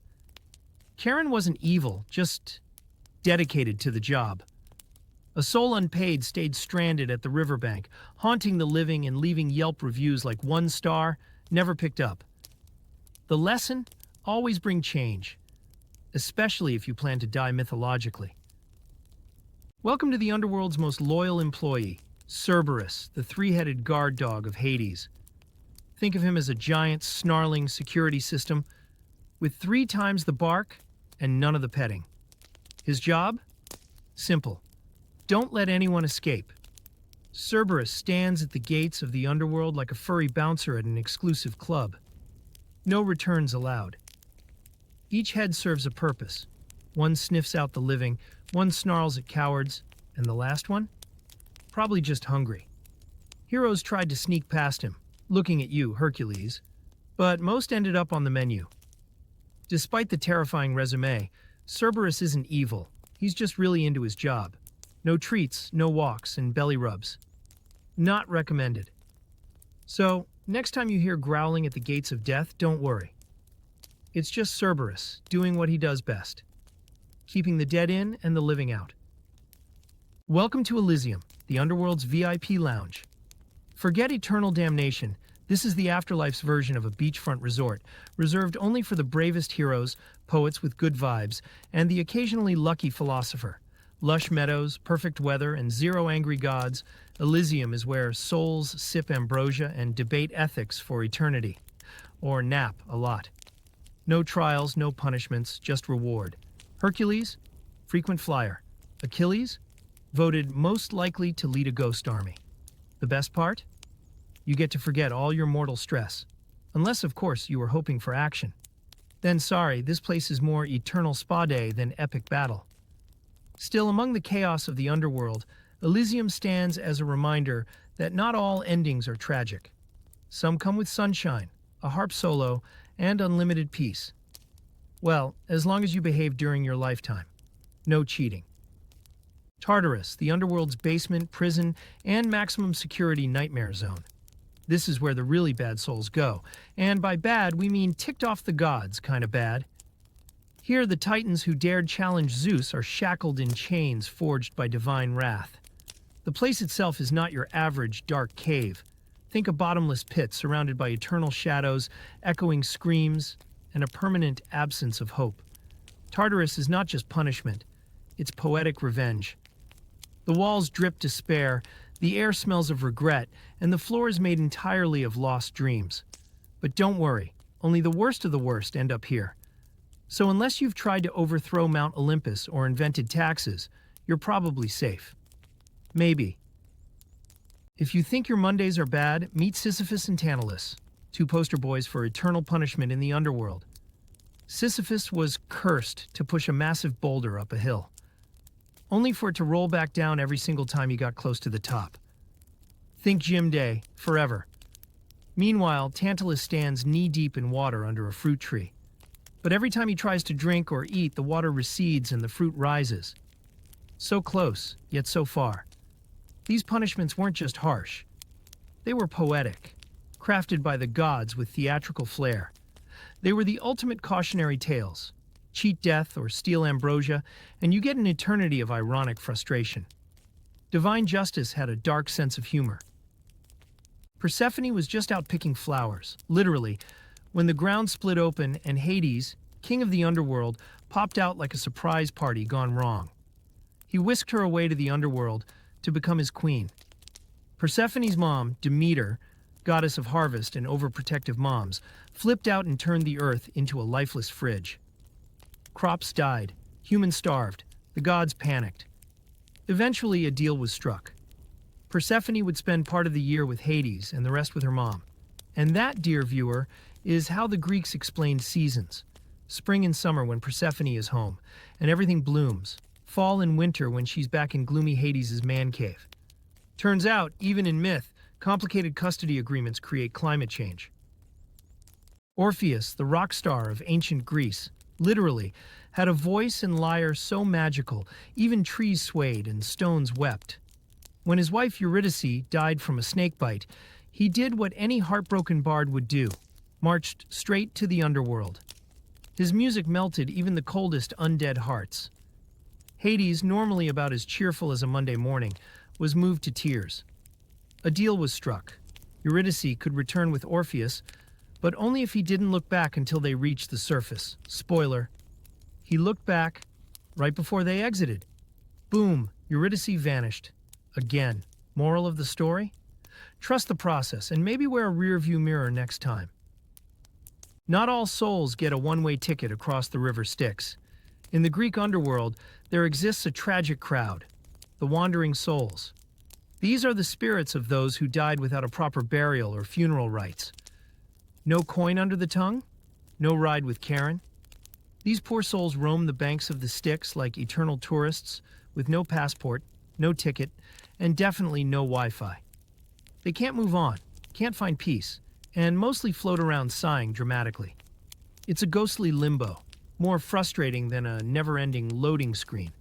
Charon wasn't evil, just dedicated to the job. A soul unpaid stayed stranded at the riverbank, haunting the living and leaving Yelp reviews like 1 star, never picked up. The lesson? Always bring change, especially if you plan to die mythologically. Welcome to the underworld's most loyal employee, Cerberus, the 3-headed guard dog of Hades. Think of him as a giant, snarling security system with 3 times the bark and none of the petting. His job? Simple. Don't let anyone escape. Cerberus stands at the gates of the underworld like a furry bouncer at an exclusive club. No returns allowed. Each head serves a purpose. One sniffs out the living, one snarls at cowards, and the last one? Probably just hungry. Heroes tried to sneak past him, looking at you, Hercules, but most ended up on the menu. Despite the terrifying resume, Cerberus isn't evil. He's just really into his job. No treats, no walks, and belly rubs. Not recommended. So, next time you hear growling at the gates of death, don't worry. It's just Cerberus, doing what he does best. Keeping the dead in and the living out. Welcome to Elysium, the Underworld's VIP lounge. Forget eternal damnation. This is the afterlife's version of a beachfront resort, reserved only for the bravest heroes, poets with good vibes, and the occasionally lucky philosopher. Lush meadows, perfect weather, and zero angry gods, Elysium is where souls sip ambrosia and debate ethics for eternity. Or nap a lot. No trials, no punishments, just reward. Hercules? Frequent flyer. Achilles? Voted most likely to lead a ghost army. The best part? You get to forget all your mortal stress. Unless, of course, you were hoping for action. Then sorry, this place is more eternal spa day than epic battle. Still, among the chaos of the underworld, Elysium stands as a reminder that not all endings are tragic. Some come with sunshine, a harp solo, and unlimited peace. Well, as long as you behave during your lifetime. No cheating. Tartarus, the underworld's basement, prison, and maximum security nightmare zone. This is where the really bad souls go, and by bad we mean ticked off the gods kind of bad. Here the titans who dared challenge Zeus are shackled in chains forged by divine wrath. The place itself is not your average dark cave. Think a bottomless pit surrounded by eternal shadows, echoing screams, and a permanent absence of hope. Tartarus is not just punishment, it's poetic revenge. The walls drip despair, the air smells of regret, and the floor is made entirely of lost dreams. But don't worry, only the worst of the worst end up here. So unless you've tried to overthrow Mount Olympus or invented taxes, you're probably safe. Maybe. If you think your Mondays are bad, meet Sisyphus and Tantalus, two poster boys for eternal punishment in the underworld. Sisyphus was cursed to push a massive boulder up a hill, only for it to roll back down every single time he got close to the top. Think gym day, forever. Meanwhile, Tantalus stands knee-deep in water under a fruit tree. But every time he tries to drink or eat, the water recedes and the fruit rises. So close, yet so far. These punishments weren't just harsh. They were poetic, crafted by the gods with theatrical flair. They were the ultimate cautionary tales. Cheat death or steal ambrosia, and you get an eternity of ironic frustration. Divine justice had a dark sense of humor. Persephone was just out picking flowers, literally, when the ground split open and Hades, king of the underworld, popped out like a surprise party gone wrong. He whisked her away to the underworld to become his queen. Persephone's mom, Demeter, goddess of harvest and overprotective moms, flipped out and turned the earth into a lifeless fridge. Crops died, humans starved, the gods panicked. Eventually, a deal was struck. Persephone would spend part of the year with Hades and the rest with her mom. And that, dear viewer, is how the Greeks explained seasons. Spring and summer when Persephone is home, and everything blooms. Fall and winter when she's back in gloomy Hades' man cave. Turns out, even in myth, complicated custody agreements create climate change. Orpheus, the rock star of ancient Greece, literally, had a voice and lyre so magical, even trees swayed and stones wept. When his wife Eurydice died from a snake bite, he did what any heartbroken bard would do, marched straight to the underworld. His music melted even the coldest undead hearts. Hades, normally about as cheerful as a Monday morning, was moved to tears. A deal was struck. Eurydice could return with Orpheus, but only if he didn't look back until they reached the surface. Spoiler. He looked back right before they exited. Boom, Eurydice vanished. Again. Moral of the story? Trust the process and maybe wear a rear-view mirror next time. Not all souls get a one-way ticket across the river Styx. In the Greek underworld, there exists a tragic crowd, the wandering souls. These are the spirits of those who died without a proper burial or funeral rites. No coin under the tongue? No ride with Karen? These poor souls roam the banks of the Styx like eternal tourists, with no passport, no ticket, and definitely no Wi-Fi. They can't move on, can't find peace, and mostly float around sighing dramatically. It's a ghostly limbo, more frustrating than a never-ending loading screen.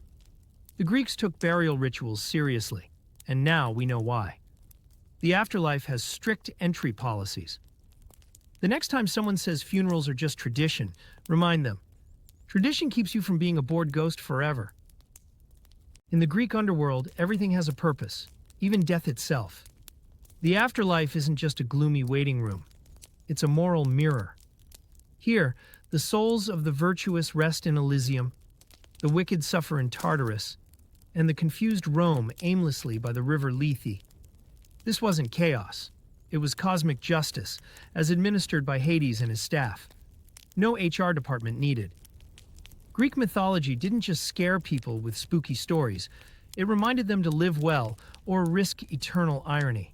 The Greeks took burial rituals seriously, and now we know why. The afterlife has strict entry policies. The next time someone says funerals are just tradition, remind them, tradition keeps you from being a bored ghost forever. In the Greek underworld, everything has a purpose, even death itself. The afterlife isn't just a gloomy waiting room. It's a moral mirror. Here, the souls of the virtuous rest in Elysium, the wicked suffer in Tartarus, and the confused roam aimlessly by the river Lethe. This wasn't chaos. It was cosmic justice, as administered by Hades and his staff. No HR department needed. Greek mythology didn't just scare people with spooky stories. It reminded them to live well or risk eternal irony.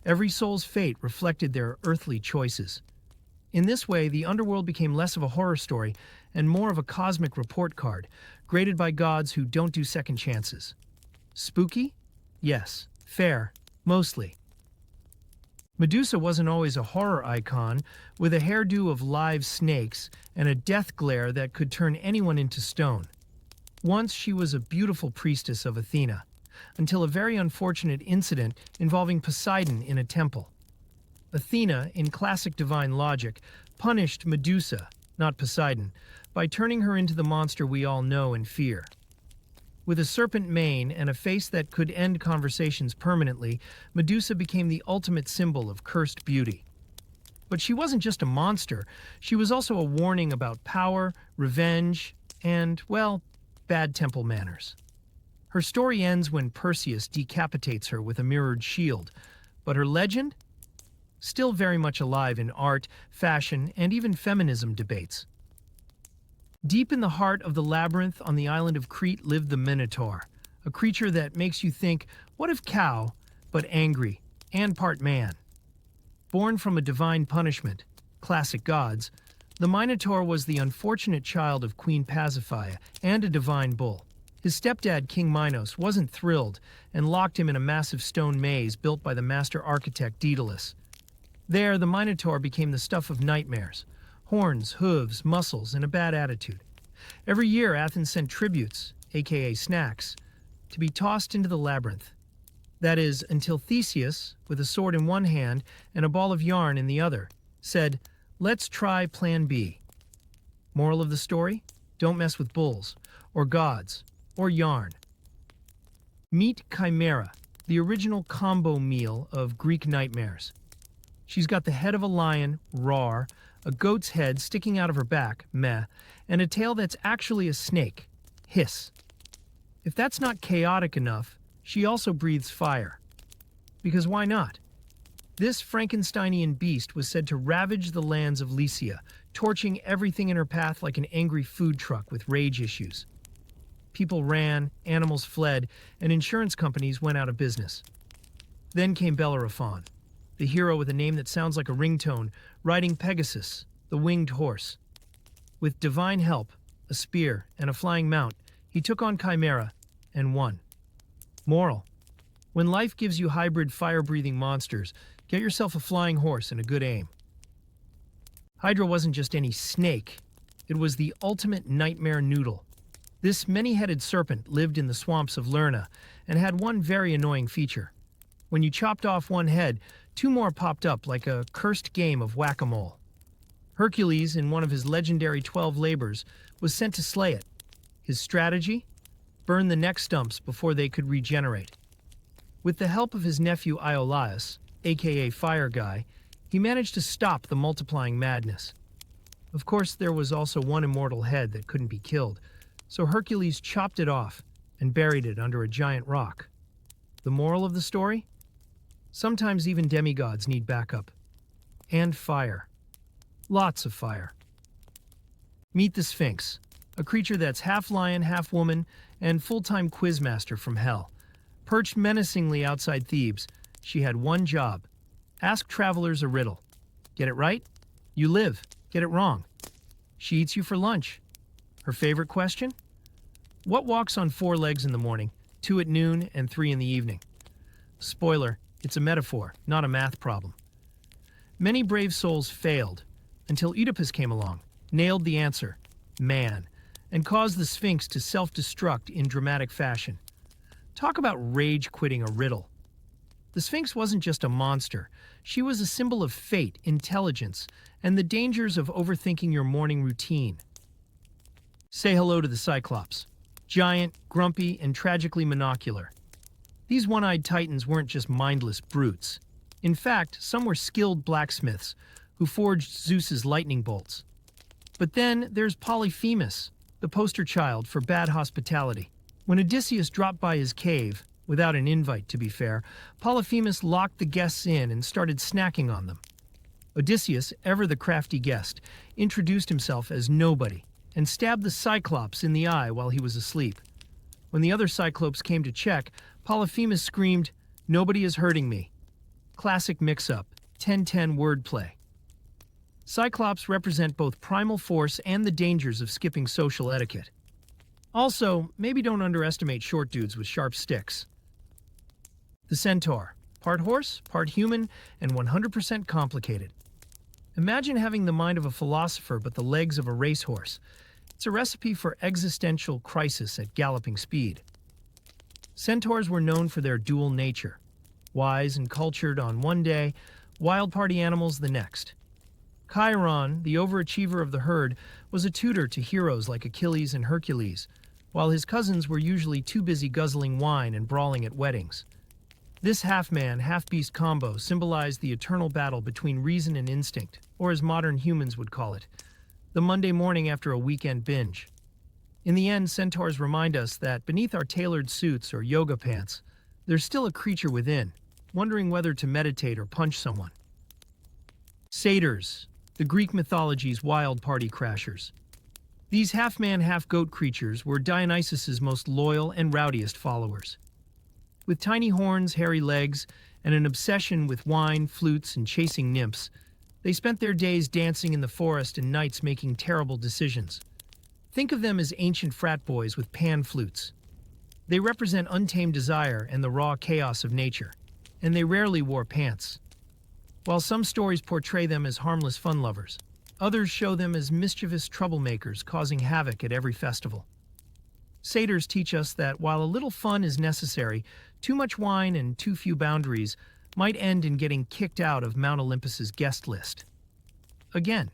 Every soul's fate reflected their earthly choices. In this way, the underworld became less of a horror story and more of a cosmic report card, graded by gods who don't do second chances. Spooky? Yes. Fair? Mostly. Medusa wasn't always a horror icon, with a hairdo of live snakes and a death glare that could turn anyone into stone. Once she was a beautiful priestess of Athena, until a very unfortunate incident involving Poseidon in a temple. Athena, in classic divine logic, punished Medusa, not Poseidon, by turning her into the monster we all know and fear. With a serpent mane and a face that could end conversations permanently, Medusa became the ultimate symbol of cursed beauty. But she wasn't just a monster, she was also a warning about power, revenge, and, well, bad temple manners. Her story ends when Perseus decapitates her with a mirrored shield, but her legend? Still very much alive in art, fashion, and even feminism debates. Deep in the heart of the labyrinth on the island of Crete lived the Minotaur, a creature that makes you think, what if cow, but angry, and part man? Born from a divine punishment, classic gods, the Minotaur was the unfortunate child of Queen Pasiphae and a divine bull. His stepdad, King Minos, wasn't thrilled and locked him in a massive stone maze built by the master architect Daedalus. There, the Minotaur became the stuff of nightmares. Horns, hooves, muscles, and a bad attitude. Every year, Athens sent tributes, aka snacks, to be tossed into the labyrinth. That is, until Theseus, with a sword in one hand and a ball of yarn in the other, said, "Let's try Plan B." Moral of the story? Don't mess with bulls, or gods, or yarn. Meet Chimera, the original combo meal of Greek nightmares. She's got the head of a lion, roar, a goat's head sticking out of her back, meh, and a tail that's actually a snake, hiss. If that's not chaotic enough, she also breathes fire. Because why not? This Frankensteinian beast was said to ravage the lands of Lycia, torching everything in her path like an angry food truck with rage issues. People ran, animals fled, and insurance companies went out of business. Then came Bellerophon, the hero with a name that sounds like a ringtone, riding Pegasus, the winged horse. With divine help, a spear, and a flying mount, he took on Chimera and won. Moral: when life gives you hybrid fire-breathing monsters, get yourself a flying horse and a good aim. Hydra wasn't just any snake, it was the ultimate nightmare noodle. This many-headed serpent lived in the swamps of Lerna and had one very annoying feature. When you chopped off one head, two more popped up like a cursed game of whack-a-mole. Hercules, in one of his legendary 12 labors, was sent to slay it. His strategy? Burn the neck stumps before they could regenerate. With the help of his nephew Iolaus, aka Fire Guy, he managed to stop the multiplying madness. Of course, there was also one immortal head that couldn't be killed, so Hercules chopped it off and buried it under a giant rock. The moral of the story? Sometimes even demigods need backup. And fire. Lots of fire. Meet the Sphinx, a creature that's half lion, half woman, and full-time quizmaster from hell. Perched menacingly outside Thebes, she had one job: ask travelers a riddle. Get it right? You live. Get it wrong. She eats you for lunch. Her favorite question? What walks on 4 legs in the morning, 2 at noon, and 3 in the evening? Spoiler, it's a metaphor, not a math problem. Many brave souls failed, until Oedipus came along, nailed the answer, man, and caused the Sphinx to self-destruct in dramatic fashion. Talk about rage quitting a riddle. The Sphinx wasn't just a monster. She was a symbol of fate, intelligence, and the dangers of overthinking your morning routine. Say hello to the Cyclops. Giant, grumpy, and tragically monocular. These one-eyed titans weren't just mindless brutes. In fact, some were skilled blacksmiths who forged Zeus's lightning bolts. But then there's Polyphemus, the poster child for bad hospitality. When Odysseus dropped by his cave, without an invite to be fair, Polyphemus locked the guests in and started snacking on them. Odysseus, ever the crafty guest, introduced himself as nobody and stabbed the Cyclops in the eye while he was asleep. When the other Cyclopes came to check, Polyphemus screamed, "Nobody is hurting me." Classic mix-up, 10-10 wordplay. Cyclops represent both primal force and the dangers of skipping social etiquette. Also, maybe don't underestimate short dudes with sharp sticks. The Centaur, part horse, part human, and 100% complicated. Imagine having the mind of a philosopher but the legs of a racehorse. It's a recipe for existential crisis at galloping speed. Centaurs were known for their dual nature. Wise and cultured on one day, wild party animals the next. Chiron, the overachiever of the herd, was a tutor to heroes like Achilles and Hercules, while his cousins were usually too busy guzzling wine and brawling at weddings. This half-man, half-beast combo symbolized the eternal battle between reason and instinct, or as modern humans would call it, the Monday morning after a weekend binge. In the end, centaurs remind us that beneath our tailored suits or yoga pants, there's still a creature within, wondering whether to meditate or punch someone. Satyrs, the Greek mythology's wild party crashers. These half-man, half-goat creatures were Dionysus's most loyal and rowdiest followers. With tiny horns, hairy legs, and an obsession with wine, flutes, and chasing nymphs, they spent their days dancing in the forest and nights making terrible decisions. Think of them as ancient frat boys with pan flutes. They represent untamed desire and the raw chaos of nature, and they rarely wore pants. While some stories portray them as harmless fun lovers, others show them as mischievous troublemakers causing havoc at every festival. Satyrs teach us that while a little fun is necessary, too much wine and too few boundaries might end in getting kicked out of Mount Olympus's guest list. Again.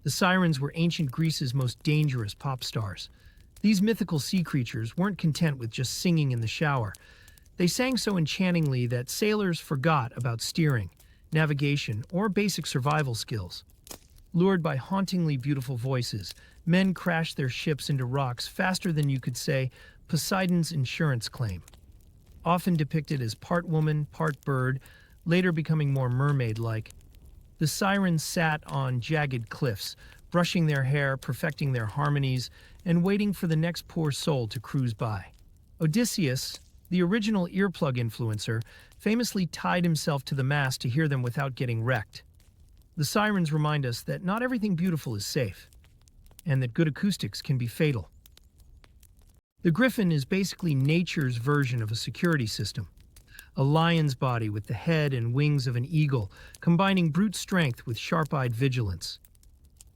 The sirens were ancient Greece's most dangerous pop stars. These mythical sea creatures weren't content with just singing in the shower. They sang so enchantingly that sailors forgot about steering, navigation, or basic survival skills. Lured by hauntingly beautiful voices, men crashed their ships into rocks faster than you could say Poseidon's insurance claim. Often depicted as part woman, part bird, later becoming more mermaid-like, the sirens sat on jagged cliffs, brushing their hair, perfecting their harmonies, and waiting for the next poor soul to cruise by. Odysseus, the original earplug influencer, famously tied himself to the mast to hear them without getting wrecked. The sirens remind us that not everything beautiful is safe, and that good acoustics can be fatal. The griffin is basically nature's version of a security system. A lion's body with the head and wings of an eagle, combining brute strength with sharp-eyed vigilance.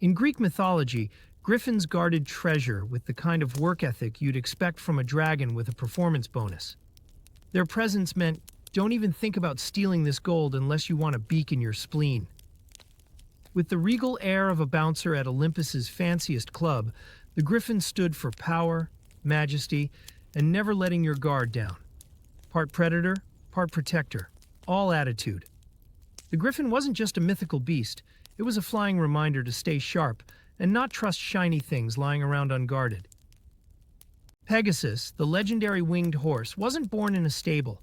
In Greek mythology, griffins guarded treasure with the kind of work ethic you'd expect from a dragon with a performance bonus. Their presence meant, don't even think about stealing this gold unless you want a beak in your spleen. With the regal air of a bouncer at Olympus's fanciest club, the griffin stood for power, majesty, and never letting your guard down. Part predator, part protector, all attitude. The griffin wasn't just a mythical beast, it was a flying reminder to stay sharp and not trust shiny things lying around unguarded. Pegasus, the legendary winged horse, wasn't born in a stable.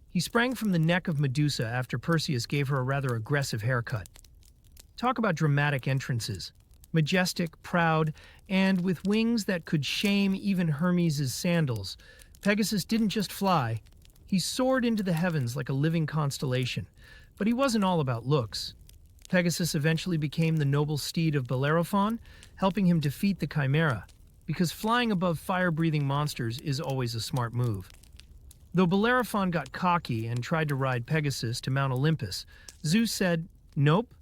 He sprang from the neck of Medusa after Perseus gave her a rather aggressive haircut. Talk about dramatic entrances. Majestic, proud, and with wings that could shame even Hermes' sandals, Pegasus didn't just fly, he soared into the heavens like a living constellation. But he wasn't all about looks. Pegasus eventually became the noble steed of Bellerophon, helping him defeat the Chimera, because flying above fire-breathing monsters is always a smart move. Though Bellerophon got cocky and tried to ride Pegasus to Mount Olympus, Zeus said, "Nope,"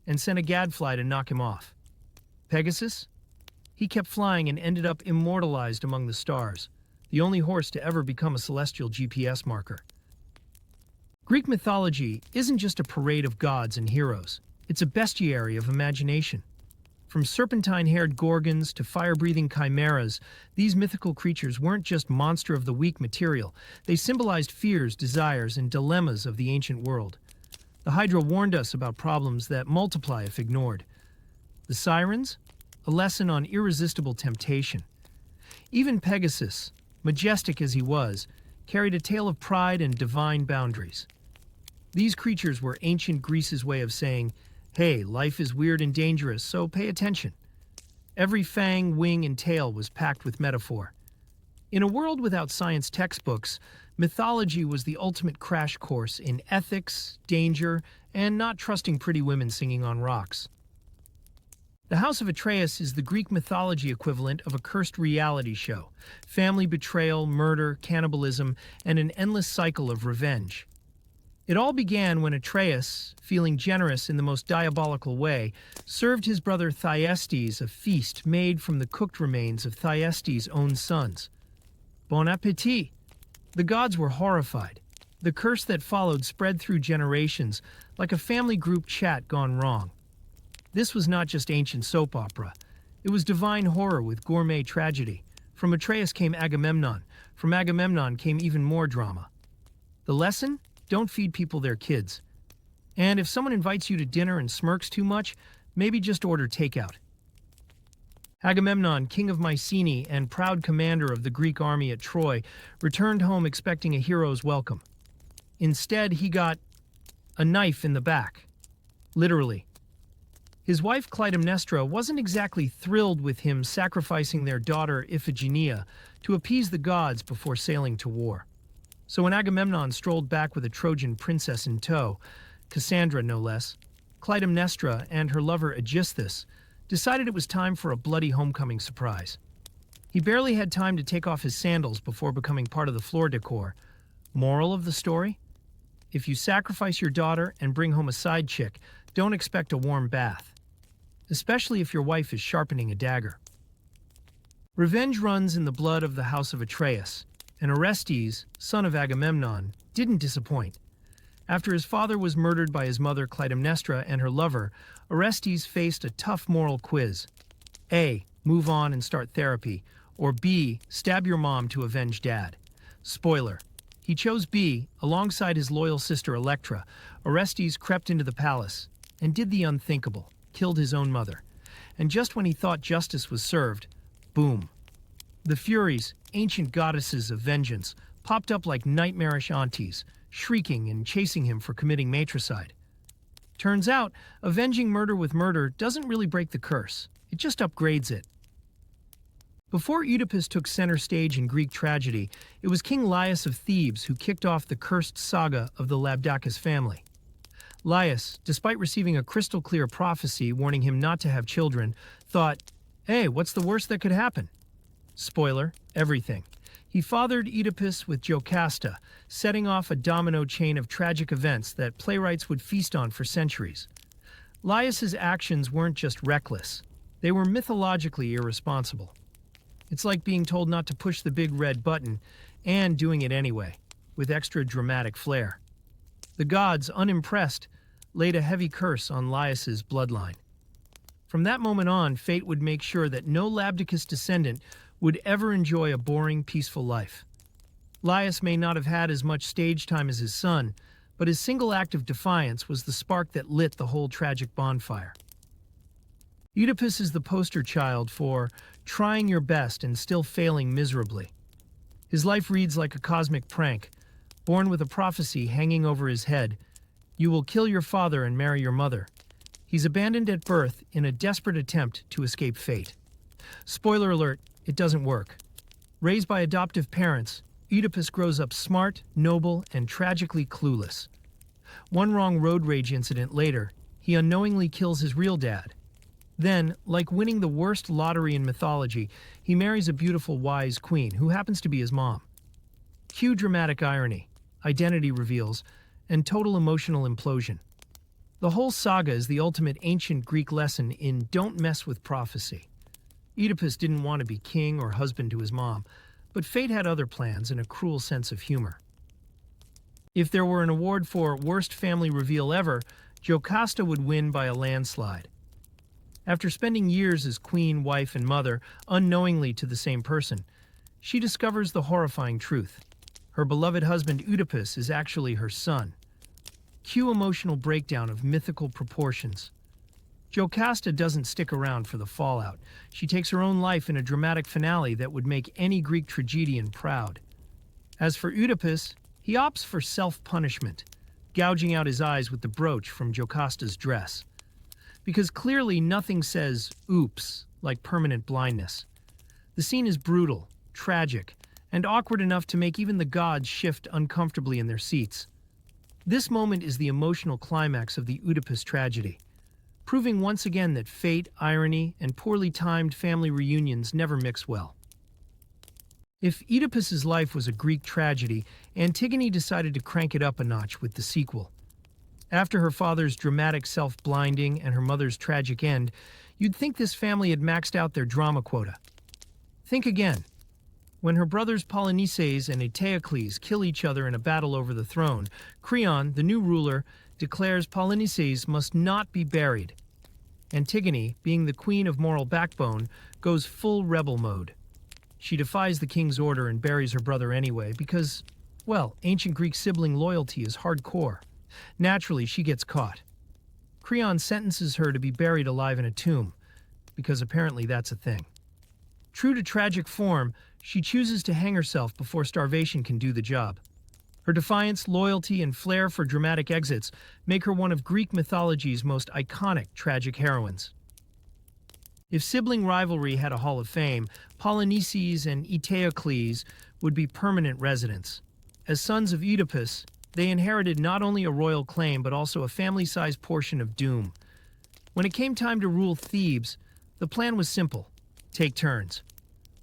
and sent a gadfly to knock him off. Pegasus? He kept flying and ended up immortalized among the stars, the only horse to ever become a celestial GPS marker. Greek mythology isn't just a parade of gods and heroes. It's a bestiary of imagination. From serpentine-haired gorgons to fire-breathing chimeras, these mythical creatures weren't just monster-of-the-week material. They symbolized fears, desires, and dilemmas of the ancient world. The Hydra warned us about problems that multiply if ignored. The sirens? A lesson on irresistible temptation. Even Pegasus, majestic as he was, carried a tale of pride and divine boundaries. These creatures were ancient Greece's way of saying, hey, life is weird and dangerous, so pay attention. Every fang, wing, and tail was packed with metaphor. In a world without science textbooks, mythology was the ultimate crash course in ethics, danger, and not trusting pretty women singing on rocks. The House of Atreus is the Greek mythology equivalent of a cursed reality show. Family betrayal, murder, cannibalism, and an endless cycle of revenge. It all began when Atreus, feeling generous in the most diabolical way, served his brother Thyestes a feast made from the cooked remains of Thyestes' own sons. Bon appétit! The gods were horrified. The curse that followed spread through generations, like a family group chat gone wrong. This was not just ancient soap opera. It was divine horror with gourmet tragedy. From Atreus came Agamemnon. From Agamemnon came even more drama. The lesson? Don't feed people their kids. And if someone invites you to dinner and smirks too much, maybe just order takeout. Agamemnon, king of Mycenae and proud commander of the Greek army at Troy, returned home expecting a hero's welcome. Instead, he got a knife in the back. Literally. His wife Clytemnestra wasn't exactly thrilled with him sacrificing their daughter Iphigenia to appease the gods before sailing to war. So when Agamemnon strolled back with a Trojan princess in tow, Cassandra no less, Clytemnestra and her lover Aegisthus decided it was time for a bloody homecoming surprise. He barely had time to take off his sandals before becoming part of the floor decor. Moral of the story? If you sacrifice your daughter and bring home a side chick, don't expect a warm bath. Especially if your wife is sharpening a dagger. Revenge runs in the blood of the House of Atreus, and Orestes, son of Agamemnon, didn't disappoint. After his father was murdered by his mother Clytemnestra and her lover, Orestes faced a tough moral quiz. A. Move on and start therapy, or B. Stab your mom to avenge dad. Spoiler. He chose B. Alongside his loyal sister Electra, Orestes crept into the palace and did the unthinkable, killed his own mother. And just when he thought justice was served, boom. The Furies, ancient goddesses of vengeance, popped up like nightmarish aunties, shrieking and chasing him for committing matricide. Turns out, avenging murder with murder doesn't really break the curse. It just upgrades it. Before Oedipus took center stage in Greek tragedy, it was King Laius of Thebes who kicked off the cursed saga of the Labdacus family. Laius, despite receiving a crystal-clear prophecy warning him not to have children, thought, hey, what's the worst that could happen? Spoiler, everything. He fathered Oedipus with Jocasta, setting off a domino chain of tragic events that playwrights would feast on for centuries. Laius's actions weren't just reckless. They were mythologically irresponsible. It's like being told not to push the big red button and doing it anyway, with extra dramatic flair. The gods, unimpressed, laid a heavy curse on Laius's bloodline. From that moment on, fate would make sure that no Labdacus descendant would ever enjoy a boring, peaceful life. Laius may not have had as much stage time as his son, but his single act of defiance was the spark that lit the whole tragic bonfire. Oedipus is the poster child for trying your best and still failing miserably. His life reads like a cosmic prank, born with a prophecy hanging over his head. You will kill your father and marry your mother. He's abandoned at birth in a desperate attempt to escape fate. Spoiler alert, it doesn't work. Raised by adoptive parents, Oedipus grows up smart, noble, and tragically clueless. One wrong road rage incident later, he unknowingly kills his real dad. Then, like winning the worst lottery in mythology, he marries a beautiful, wise queen who happens to be his mom. Cue dramatic irony, identity reveals, and total emotional implosion. The whole saga is the ultimate ancient Greek lesson in don't mess with prophecy. Oedipus didn't want to be king or husband to his mom, but fate had other plans and a cruel sense of humor. If there were an award for worst family reveal ever, Jocasta would win by a landslide. After spending years as queen, wife, and mother, unknowingly to the same person, she discovers the horrifying truth. Her beloved husband Oedipus is actually her son. Cue emotional breakdown of mythical proportions. Jocasta doesn't stick around for the fallout. She takes her own life in a dramatic finale that would make any Greek tragedian proud. As for Oedipus, he opts for self-punishment, gouging out his eyes with the brooch from Jocasta's dress. Because clearly nothing says, oops, like permanent blindness. The scene is brutal, tragic, and awkward enough to make even the gods shift uncomfortably in their seats. This moment is the emotional climax of the Oedipus tragedy, proving once again that fate, irony, and poorly timed family reunions never mix well. If Oedipus's life was a Greek tragedy, Antigone decided to crank it up a notch with the sequel. After her father's dramatic self-blinding and her mother's tragic end, you'd think this family had maxed out their drama quota. Think again. When her brothers Polynices and Eteocles kill each other in a battle over the throne, Creon, the new ruler, declares Polynices must not be buried. Antigone, being the queen of moral backbone, goes full rebel mode. She defies the king's order and buries her brother anyway because, well, ancient Greek sibling loyalty is hardcore. Naturally, she gets caught. Creon sentences her to be buried alive in a tomb, because apparently that's a thing. True to tragic form, she chooses to hang herself before starvation can do the job. Her defiance, loyalty, and flair for dramatic exits make her one of Greek mythology's most iconic tragic heroines. If sibling rivalry had a hall of fame, Polynices and Eteocles would be permanent residents. As sons of Oedipus, they inherited not only a royal claim but also a family-sized portion of doom. When it came time to rule Thebes, the plan was simple. Take turns.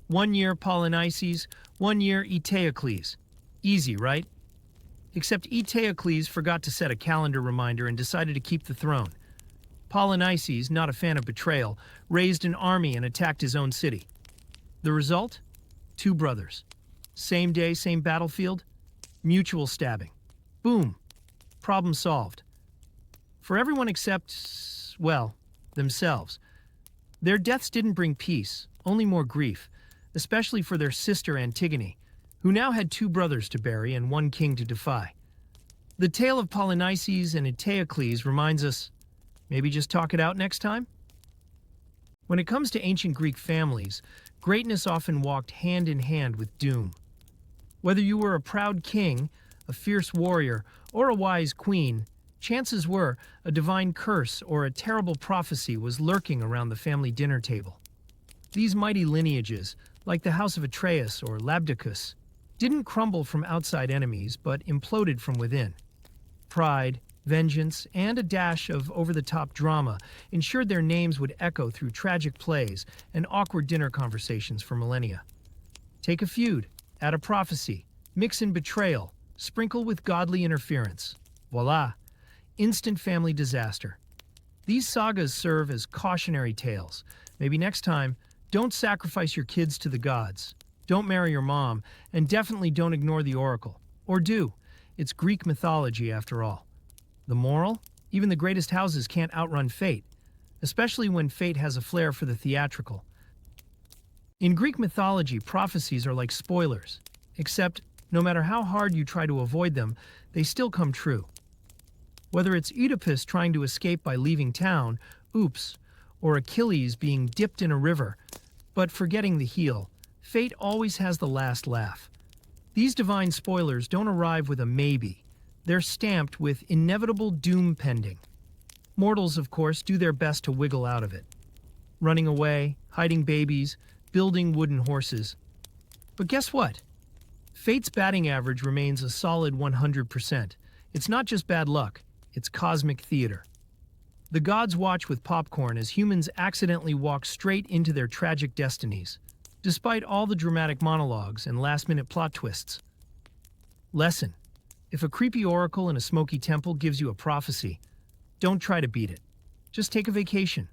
1 year Polynices, 1 year Eteocles. Easy, right? Except Eteocles forgot to set a calendar reminder and decided to keep the throne. Polynices, not a fan of betrayal, raised an army and attacked his own city. The result? 2 brothers. Same day, same battlefield, mutual stabbing. Boom. Problem solved. For everyone except, well, themselves. Their deaths didn't bring peace, only more grief, especially for their sister Antigone, who now had 2 brothers to bury and 1 king to defy. The tale of Polynices and Eteocles reminds us, maybe just talk it out next time? When it comes to ancient Greek families, greatness often walked hand in hand with doom. Whether you were a proud king, a fierce warrior, or a wise queen, chances were a divine curse or a terrible prophecy was lurking around the family dinner table. These mighty lineages, like the house of Atreus or Labdacus, didn't crumble from outside enemies but imploded from within. Pride, vengeance, and a dash of over-the-top drama ensured their names would echo through tragic plays and awkward dinner conversations for millennia. Take a feud, add a prophecy, mix in betrayal, sprinkle with godly interference. Voila! Instant family disaster. These sagas serve as cautionary tales. Maybe next time, don't sacrifice your kids to the gods. Don't marry your mom, and definitely don't ignore the oracle. Or do. It's Greek mythology after all. The moral? Even the greatest houses can't outrun fate, especially when fate has a flair for the theatrical. In Greek mythology, prophecies are like spoilers, except no matter how hard you try to avoid them, they still come true. Whether it's Oedipus trying to escape by leaving town, oops, or Achilles being dipped in a river, but forgetting the heel, fate always has the last laugh. These divine spoilers don't arrive with a maybe. They're stamped with inevitable doom pending. Mortals, of course, do their best to wiggle out of it. Running away, hiding babies, building wooden horses. But guess what? Fate's batting average remains a solid 100%. It's not just bad luck, it's cosmic theater. The gods watch with popcorn as humans accidentally walk straight into their tragic destinies, despite all the dramatic monologues and last-minute plot twists. Lesson: if a creepy oracle in a smoky temple gives you a prophecy, Don't try to beat it. Just take a vacation,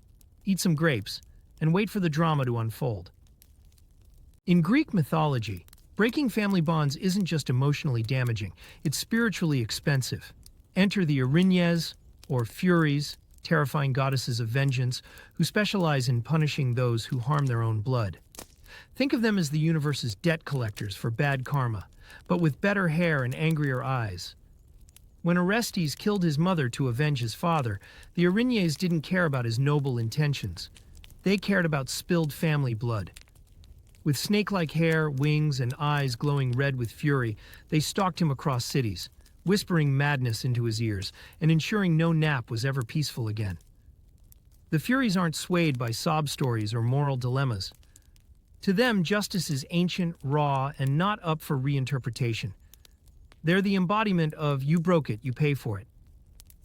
eat some grapes, and wait for the drama to unfold. In Greek mythology, breaking family bonds isn't just emotionally damaging, it's spiritually expensive. Enter the Erinyes, or Furies, terrifying goddesses of vengeance, who specialize in punishing those who harm their own blood. Think of them as the universe's debt collectors for bad karma, but with better hair and angrier eyes. When Orestes killed his mother to avenge his father, the Erinyes didn't care about his noble intentions. They cared about spilled family blood. With snake-like hair, wings, and eyes glowing red with fury, they stalked him across cities, whispering madness into his ears and ensuring no nap was ever peaceful again. The Furies aren't swayed by sob stories or moral dilemmas. To them, justice is ancient, raw, and not up for reinterpretation. They're the embodiment of "you broke it, you pay for it."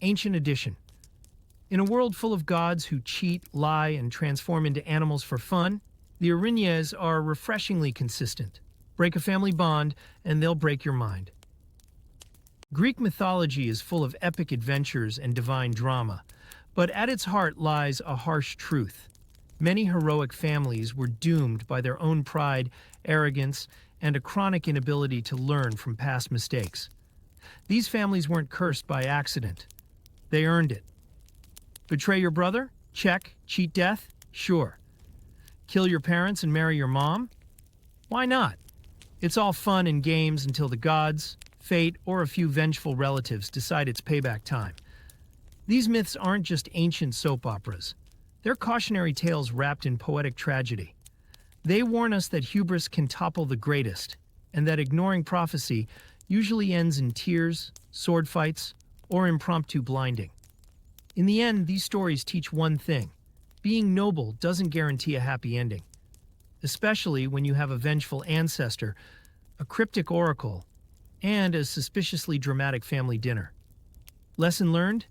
Ancient edition. In a world full of gods who cheat, lie, and transform into animals for fun, the Erinyes are refreshingly consistent. Break a family bond, and they'll break your mind. Greek mythology is full of epic adventures and divine drama, but at its heart lies a harsh truth. Many heroic families were doomed by their own pride, arrogance, and a chronic inability to learn from past mistakes. These families weren't cursed by accident. They earned it. Betray your brother? Check. Cheat death? Sure. Kill your parents and marry your mom? Why not? It's all fun and games until the gods, fate, or a few vengeful relatives decide it's payback time. These myths aren't just ancient soap operas. They're cautionary tales wrapped in poetic tragedy. They warn us that hubris can topple the greatest, and that ignoring prophecy usually ends in tears, sword fights, or impromptu blinding. In the end, these stories teach one thing: being noble doesn't guarantee a happy ending, especially when you have a vengeful ancestor, a cryptic oracle, and a suspiciously dramatic family dinner. Lesson learned?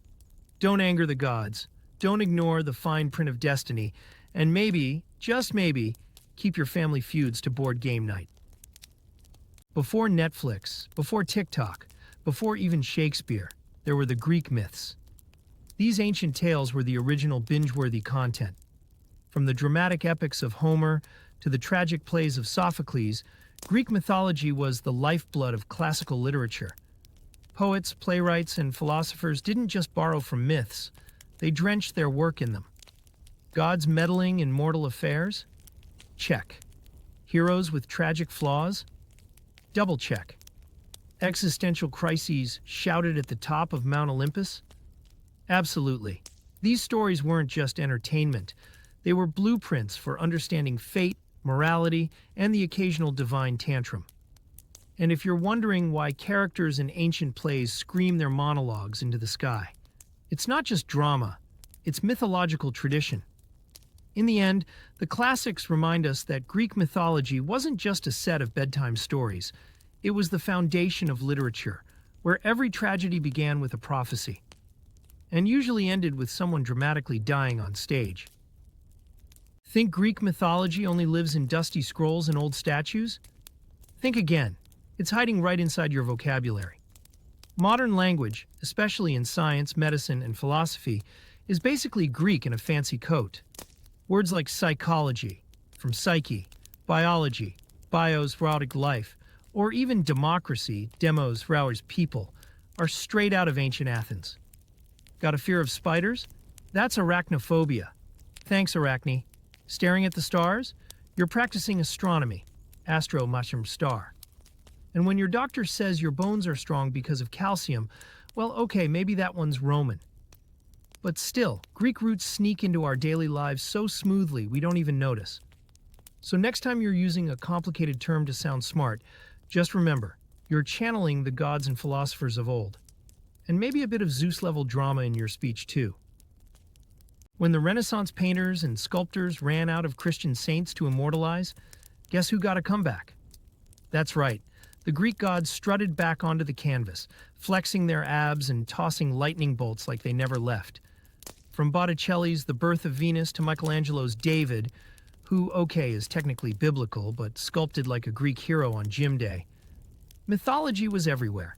Don't anger the gods, don't ignore the fine print of destiny, and maybe, just maybe, keep your family feuds to board game night. Before Netflix, before TikTok, before even Shakespeare, there were the Greek myths. These ancient tales were the original binge-worthy content. From the dramatic epics of Homer to the tragic plays of Sophocles, Greek mythology was the lifeblood of classical literature. Poets, playwrights, and philosophers didn't just borrow from myths, they drenched their work in them. Gods meddling in mortal affairs? Check. Heroes with tragic flaws? Double check. Existential crises shouted at the top of Mount Olympus? Absolutely. These stories weren't just entertainment. They were blueprints for understanding fate, morality, and the occasional divine tantrum. And if you're wondering why characters in ancient plays scream their monologues into the sky, it's not just drama, it's mythological tradition. In the end, the classics remind us that Greek mythology wasn't just a set of bedtime stories. It was the foundation of literature, where every tragedy began with a prophecy, and usually ended with someone dramatically dying on stage. Think Greek mythology only lives in dusty scrolls and old statues? Think again. It's hiding right inside your vocabulary. Modern language, especially in science, medicine, and philosophy, is basically Greek in a fancy coat. Words like psychology, from psyche, biology, bios, erotic life, or even democracy, demos, rowers, people, are straight out of ancient Athens. Got a fear of spiders? That's arachnophobia. Thanks, Arachne. Staring at the stars? You're practicing astronomy, astro mushroom star. And when your doctor says your bones are strong because of calcium, well, okay, maybe that one's Roman. But still, Greek roots sneak into our daily lives so smoothly we don't even notice. So next time you're using a complicated term to sound smart, just remember, you're channeling the gods and philosophers of old. And maybe a bit of Zeus-level drama in your speech too. When the Renaissance painters and sculptors ran out of Christian saints to immortalize, guess who got a comeback? That's right. The Greek gods strutted back onto the canvas, flexing their abs and tossing lightning bolts like they never left. From Botticelli's The Birth of Venus to Michelangelo's David, who, okay, is technically biblical, but sculpted like a Greek hero on gym day. Mythology was everywhere.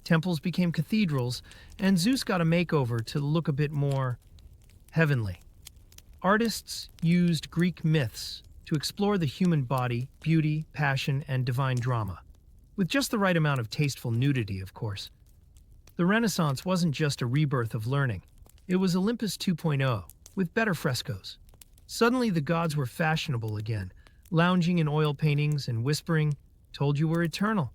Temples became cathedrals, and Zeus got a makeover to look a bit more heavenly. Artists used Greek myths to explore the human body, beauty, passion, and divine drama, with just the right amount of tasteful nudity, of course. The Renaissance wasn't just a rebirth of learning. It was Olympus 2.0, with better frescoes. Suddenly the gods were fashionable again, lounging in oil paintings and whispering, "Told you we're eternal."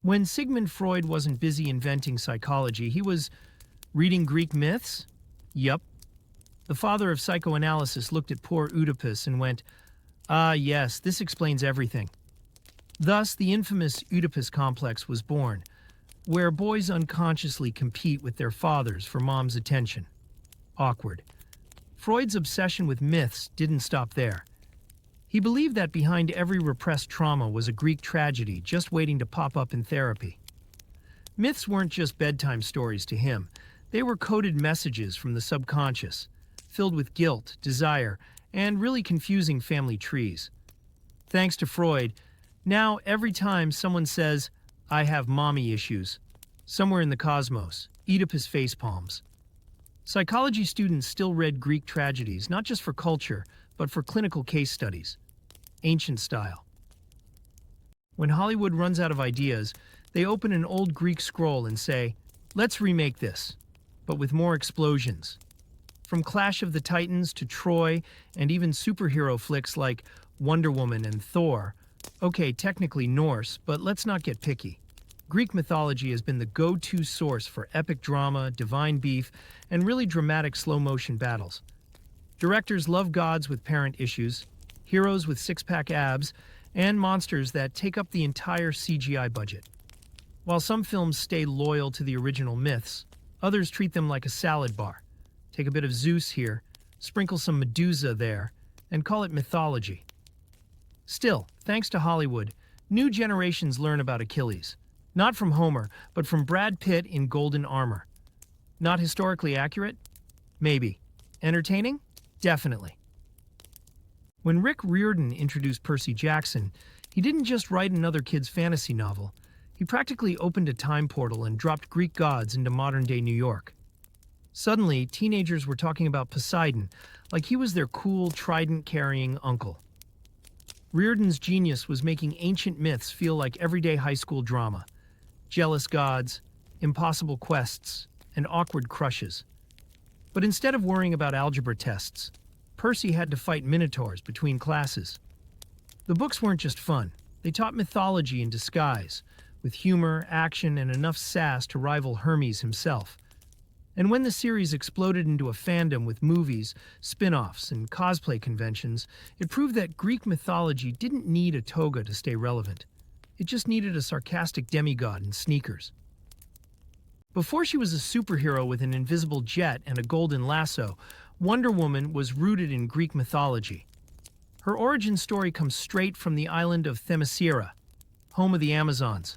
When Sigmund Freud wasn't busy inventing psychology, he was reading Greek myths? Yup. The father of psychoanalysis looked at poor Oedipus and went, "Ah, yes, this explains everything." Thus, the infamous Oedipus complex was born, where boys unconsciously compete with their fathers for mom's attention. Awkward. Freud's obsession with myths didn't stop there. He believed that behind every repressed trauma was a Greek tragedy just waiting to pop up in therapy. Myths weren't just bedtime stories to him. They were coded messages from the subconscious, filled with guilt, desire, and really confusing family trees. Thanks to Freud, now every time someone says, "I have mommy issues," somewhere in the cosmos, Oedipus facepalms. Psychology students still read Greek tragedies, not just for culture, but for clinical case studies. Ancient style. When Hollywood runs out of ideas, they open an old Greek scroll and say, "Let's remake this," but with more explosions. From Clash of the Titans to Troy, and even superhero flicks like Wonder Woman and Thor. Okay, technically Norse, but let's not get picky. Greek mythology has been the go-to source for epic drama, divine beef, and really dramatic slow-motion battles. Directors love gods with parent issues, heroes with six-pack abs, and monsters that take up the entire CGI budget. While some films stay loyal to the original myths, others treat them like a salad bar. Take a bit of Zeus here, sprinkle some Medusa there, and call it mythology. Still, thanks to Hollywood, new generations learn about Achilles. Not from Homer, but from Brad Pitt in golden armor. Not historically accurate? Maybe. Entertaining? Definitely. When Rick Riordan introduced Percy Jackson, he didn't just write another kid's fantasy novel. He practically opened a time portal and dropped Greek gods into modern-day New York. Suddenly, teenagers were talking about Poseidon, like he was their cool, trident-carrying uncle. Riordan's genius was making ancient myths feel like everyday high school drama. Jealous gods, impossible quests, and awkward crushes. But instead of worrying about algebra tests, Percy had to fight minotaurs between classes. The books weren't just fun. They taught mythology in disguise, with humor, action, and enough sass to rival Hermes himself. And when the series exploded into a fandom with movies, spin-offs, and cosplay conventions, it proved that Greek mythology didn't need a toga to stay relevant. It just needed a sarcastic demigod in sneakers. Before she was a superhero with an invisible jet and a golden lasso, Wonder Woman was rooted in Greek mythology. Her origin story comes straight from the island of Themyscira, home of the Amazons,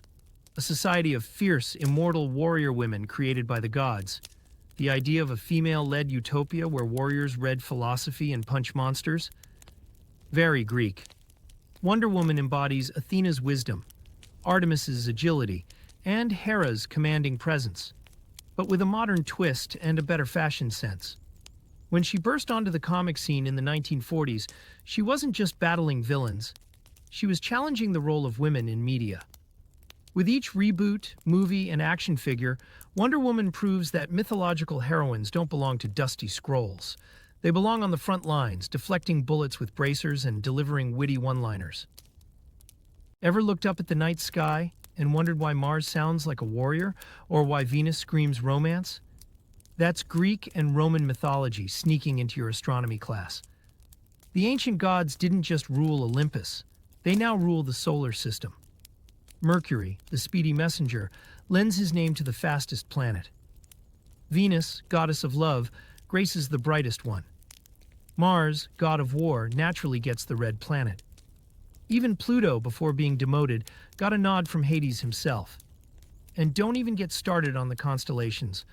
a society of fierce, immortal warrior women created by the gods. The idea of a female-led utopia where warriors read philosophy and punch monsters? Very Greek. Wonder Woman embodies Athena's wisdom, Artemis's agility, and Hera's commanding presence, but with a modern twist and a better fashion sense. When she burst onto the comic scene in the 1940s, she wasn't just battling villains. She was challenging the role of women in media. With each reboot, movie, and action figure, Wonder Woman proves that mythological heroines don't belong to dusty scrolls. They belong on the front lines, deflecting bullets with bracers and delivering witty one-liners. Ever looked up at the night sky and wondered why Mars sounds like a warrior, or why Venus screams romance? That's Greek and Roman mythology sneaking into your astronomy class. The ancient gods didn't just rule Olympus. They now rule the solar system. Mercury, the speedy messenger, lends his name to the fastest planet. Venus, goddess of love, graces the brightest one. Mars, god of war, naturally gets the red planet. Even Pluto, before being demoted, got a nod from Hades himself. And don't even get started on the constellations.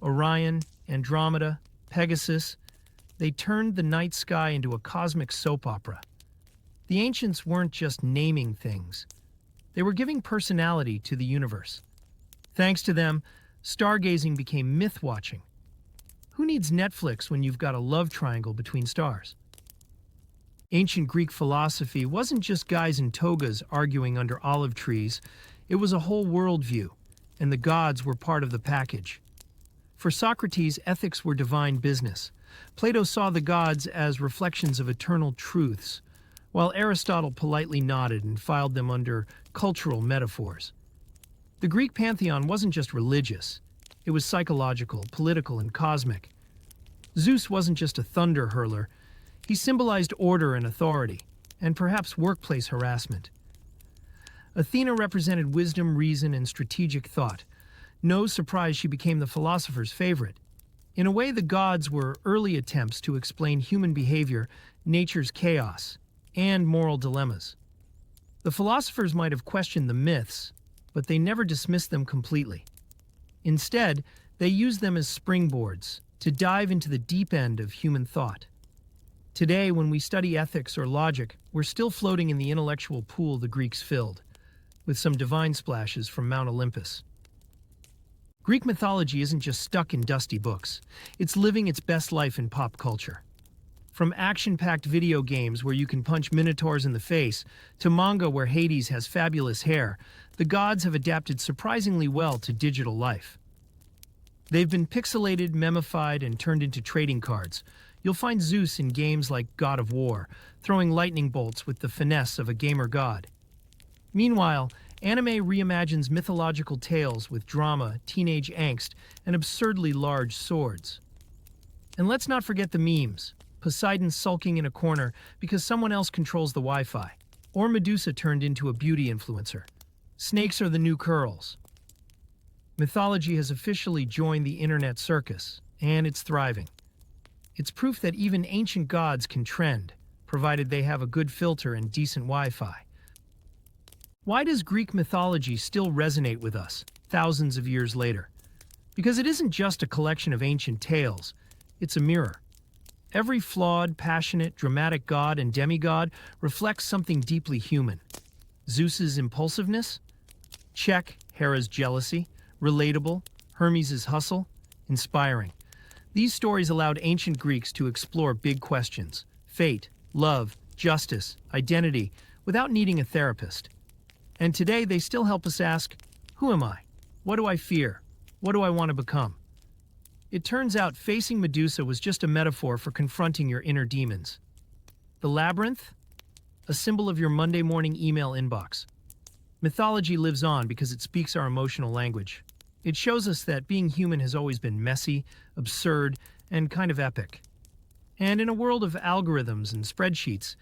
Orion, Andromeda, Pegasus, they turned the night sky into a cosmic soap opera. The ancients weren't just naming things. They were giving personality to the universe. Thanks to them, stargazing became myth-watching. Who needs Netflix when you've got a love triangle between stars? Ancient Greek philosophy wasn't just guys in togas arguing under olive trees, it was a whole worldview, and the gods were part of the package. For Socrates, ethics were divine business. Plato saw the gods as reflections of eternal truths, while Aristotle politely nodded and filed them under cultural metaphors. The Greek pantheon wasn't just religious, it was psychological, political, and cosmic. Zeus wasn't just a thunder hurler, he symbolized order and authority, and perhaps workplace harassment. Athena represented wisdom, reason, and strategic thought. No surprise she became the philosopher's favorite. In a way, the gods were early attempts to explain human behavior, nature's chaos, and moral dilemmas. The philosophers might have questioned the myths, but they never dismissed them completely. Instead, they used them as springboards to dive into the deep end of human thought. Today, when we study ethics or logic, we're still floating in the intellectual pool the Greeks filled, with some divine splashes from Mount Olympus. Greek mythology isn't just stuck in dusty books, it's living its best life in pop culture. From action-packed video games where you can punch minotaurs in the face, to manga where Hades has fabulous hair, the gods have adapted surprisingly well to digital life. They've been pixelated, memified, and turned into trading cards. You'll find Zeus in games like God of War, throwing lightning bolts with the finesse of a gamer god. Meanwhile, anime reimagines mythological tales with drama, teenage angst, and absurdly large swords. And let's not forget the memes. Poseidon sulking in a corner because someone else controls the Wi-Fi, or Medusa turned into a beauty influencer. Snakes are the new curls. Mythology has officially joined the internet circus, and it's thriving. It's proof that even ancient gods can trend, provided they have a good filter and decent Wi-Fi. Why does Greek mythology still resonate with us, thousands of years later? Because it isn't just a collection of ancient tales, it's a mirror. Every flawed, passionate, dramatic god and demigod reflects something deeply human. Zeus's impulsiveness? Check. Hera's jealousy? Relatable. Hermes' hustle? Inspiring. These stories allowed ancient Greeks to explore big questions: fate, love, justice, identity, without needing a therapist. And today they still help us ask, who am I? What do I fear? What do I want to become? It turns out facing Medusa was just a metaphor for confronting your inner demons. The labyrinth? A symbol of your Monday morning email inbox. Mythology lives on because it speaks our emotional language. It shows us that being human has always been messy, absurd, and kind of epic. And in a world of algorithms and spreadsheets,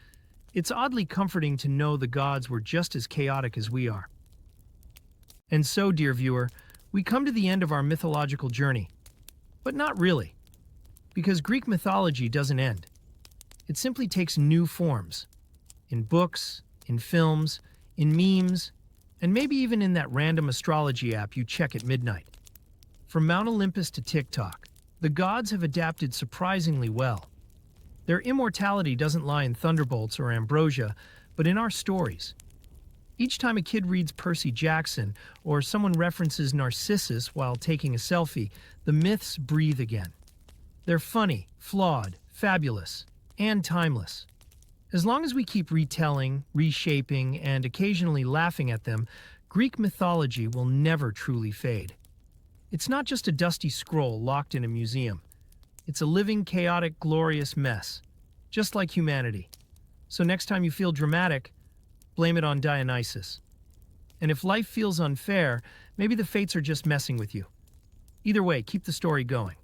it's oddly comforting to know the gods were just as chaotic as we are. And so, dear viewer, we come to the end of our mythological journey. But not really, because Greek mythology doesn't end. It simply takes new forms. In books, in films, in memes, and maybe even in that random astrology app you check at midnight. From Mount Olympus to TikTok, the gods have adapted surprisingly well. Their immortality doesn't lie in thunderbolts or ambrosia, but in our stories. Each time a kid reads Percy Jackson or someone references Narcissus while taking a selfie, the myths breathe again. They're funny, flawed, fabulous, and timeless. As long as we keep retelling, reshaping, and occasionally laughing at them, Greek mythology will never truly fade. It's not just a dusty scroll locked in a museum. It's a living, chaotic, glorious mess, just like humanity. So next time you feel dramatic, blame it on Dionysus. And if life feels unfair, maybe the fates are just messing with you. Either way, keep the story going.